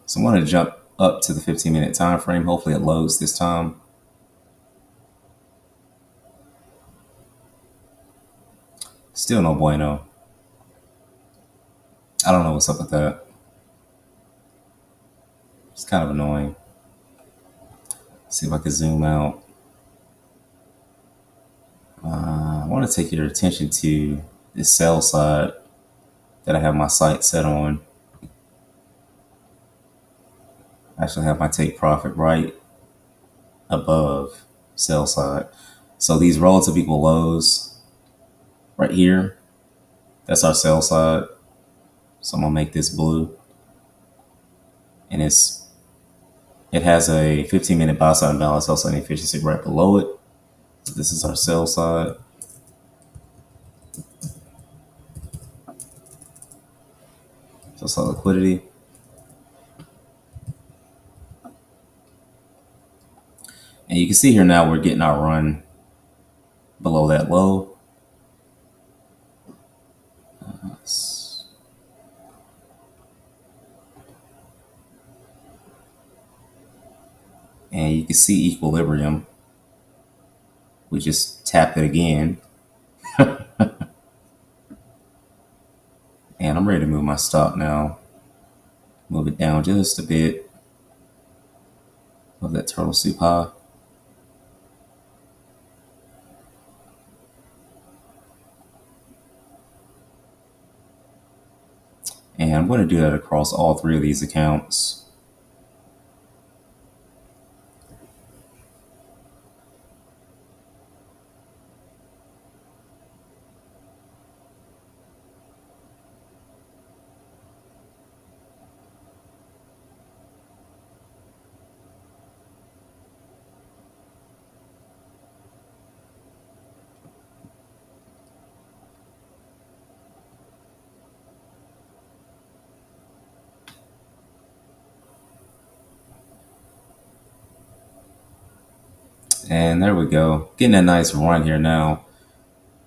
So I'm going to jump up to the 15-minute time frame. Hopefully it loads this time. Still no bueno. I don't know what's up with that. It's kind of annoying. See if I can zoom out. want to take your attention to this sell side that I have my sight set on. I actually have my take profit right above sell side. So these relative equal lows right here, that's our sell side. So I'm gonna make this blue, and it has a 15-minute buy side imbalance, also an efficiency right below it. So this is our sell side. So it's our liquidity. And you can see here now we're getting our run below that low. And you can see equilibrium. We just tapped it again. And I'm ready to move my stop now. Move it down just a bit of that turtle soup high. And I'm going to do that across all three of these accounts. And there we go. Getting a nice run here now.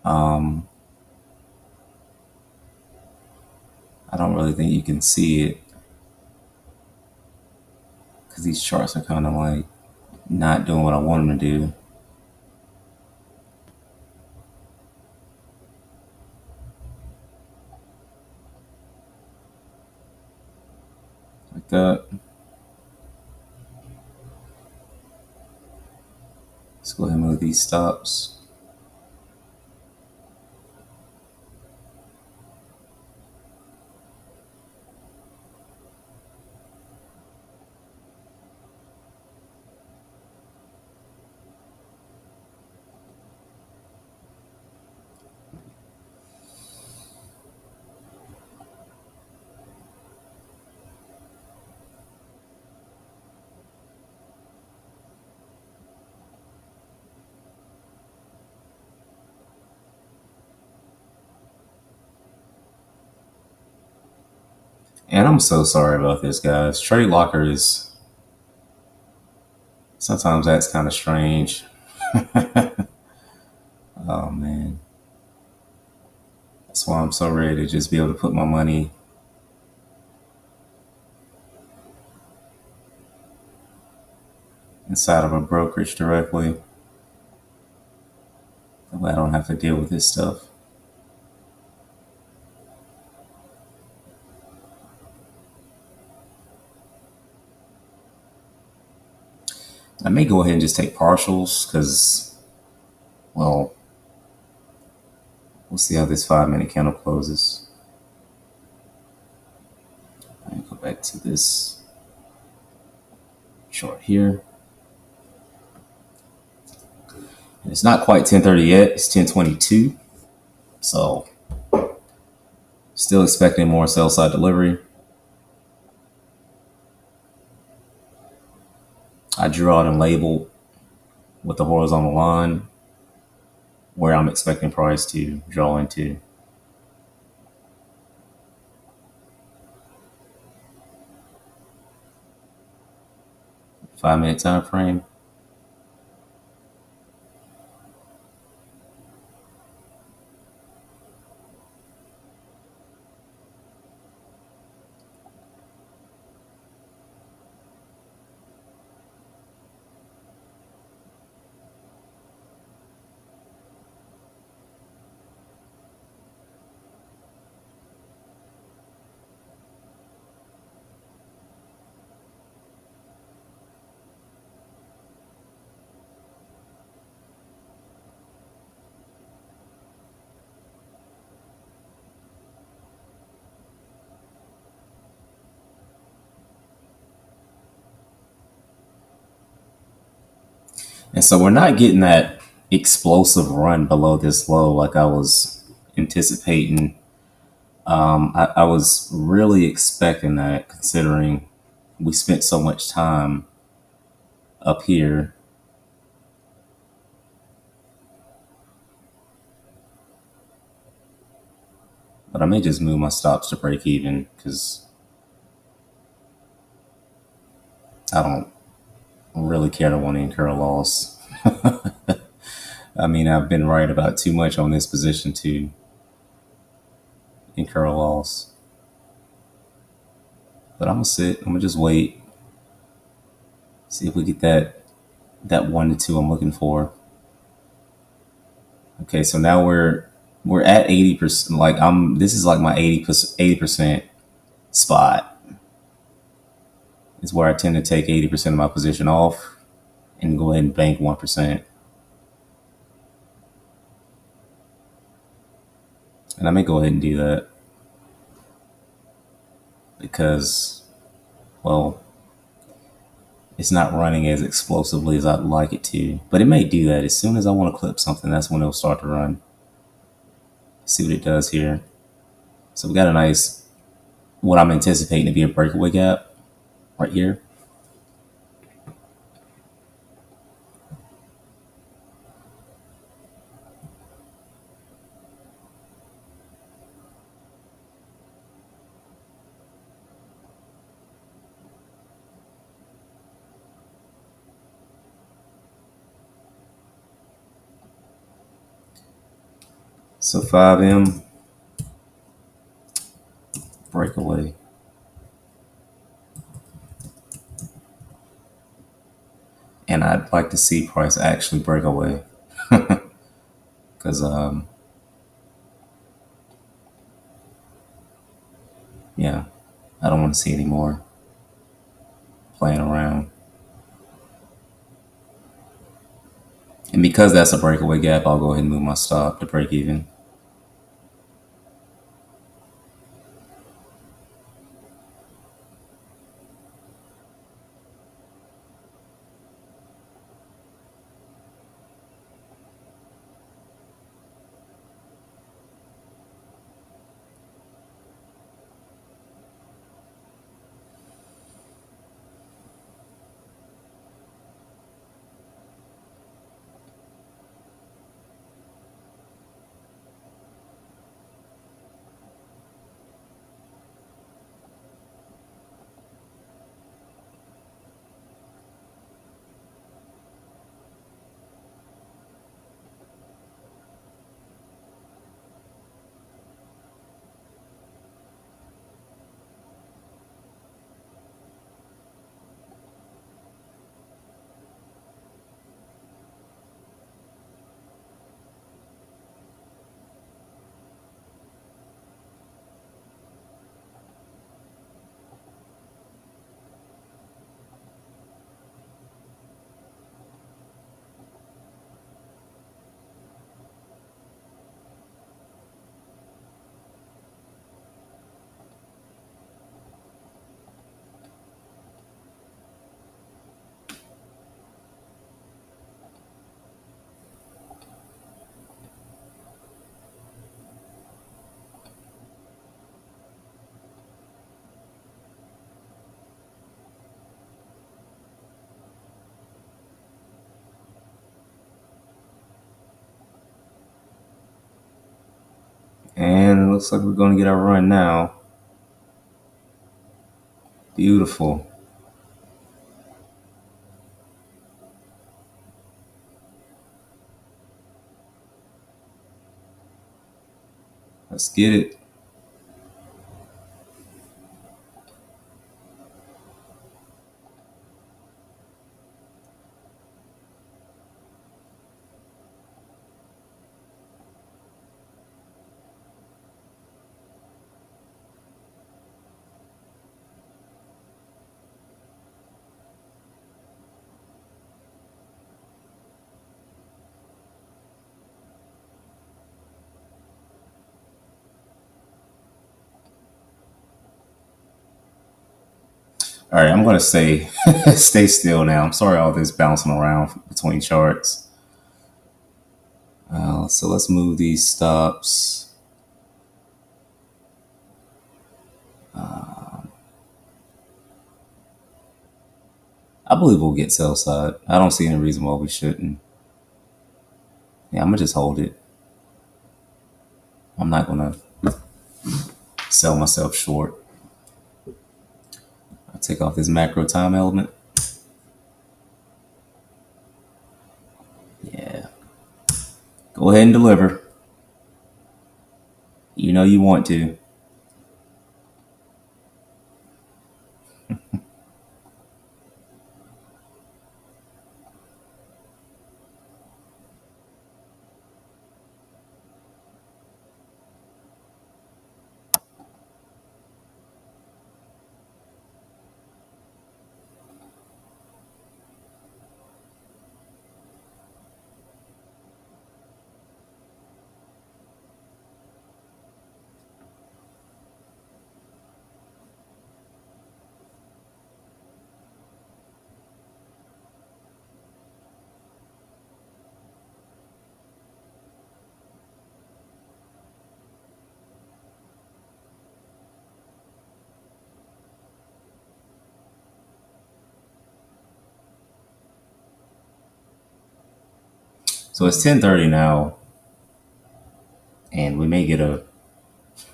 I don't really think you can see it because these charts are kind of like not doing what I want them to do. Like that. Let's go ahead and move these stops. And I'm so sorry about this, guys. Trade Locker is sometimes that's kind of strange. Oh man. That's why I'm so ready to just be able to put my money inside of a brokerage directly. That way I don't have to deal with this stuff. I may go ahead and just take partials because, well, we'll see how this 5-minute candle closes. Let me go back to this chart here. And it's not quite 10:30 yet. It's 10:22. So still expecting more sell side delivery. I drew out and labeled with the horizontal line where I'm expecting price to draw into. Five-minute time frame. And so we're not getting that explosive run below this low like I was anticipating. I was really expecting that, considering we spent so much time up here. But I may just move my stops to break even because I don't really care to want to incur a loss. I mean, I've been right about too much on this position to incur a loss. But I'm gonna sit. I'm gonna just wait. See if we get that 1 to 2 I'm looking for. Okay, so now we're at 80%. Like this is like my 80% spot. It's where I tend to take 80% of my position off and go ahead and bank 1%. And I may go ahead and do that because, well, it's not running as explosively as I'd like it to. But it may do that. As soon as I want to clip something, that's when it'll start to run. See what it does here. So we got a nice, what I'm anticipating to be a breakaway gap right here. So 5M breakaway. And I'd like to see price actually break away because yeah, I don't want to see any more playing around. And because that's a breakaway gap, I'll go ahead and move my stop to break even. And it looks like we're going to get our run now. Beautiful. Let's get it. All right, I'm going to stay stay still now. I'm sorry all this bouncing around between charts. So let's move these stops. I believe we'll get sell side. I don't see any reason why we shouldn't. Yeah, I'm gonna just hold it. I'm not gonna sell myself short. I'll take off this macro time element. Yeah, go ahead and deliver. You know you want to. So it's 10:30 now, and we may get a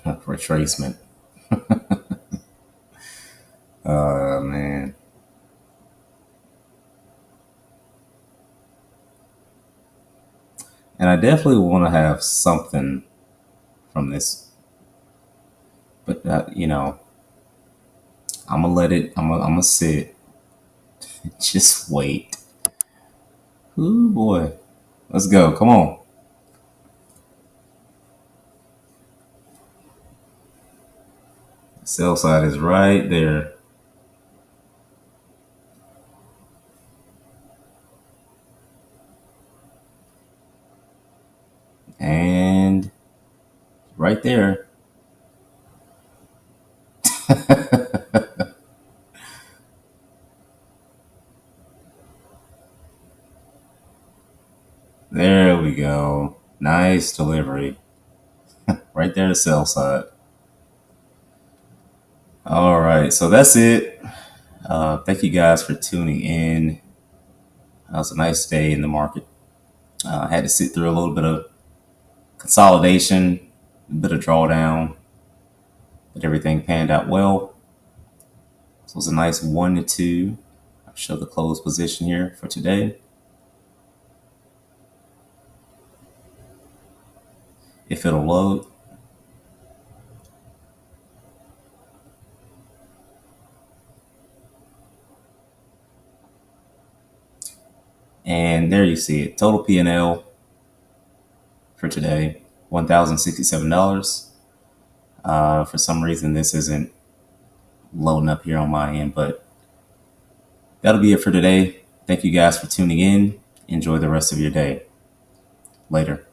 retracement. Man. And I definitely want to have something from this, but I'm gonna let it. I'm gonna sit. Just wait. Ooh boy, let's go. Come on. Sell side is right there, and right there. There we go. Nice delivery. Right there, the sell side. All right, so that's it. Thank you guys for tuning in. It was a nice day in the market. I had to sit through a little bit of consolidation, a bit of drawdown, but everything panned out well. So it was a nice 1 to 2. I'll show the close position here for today. If it'll load. And there you see it. Total P&L for today, $1,067. For some reason, this isn't loading up here on my end, but that'll be it for today. Thank you guys for tuning in. Enjoy the rest of your day. Later.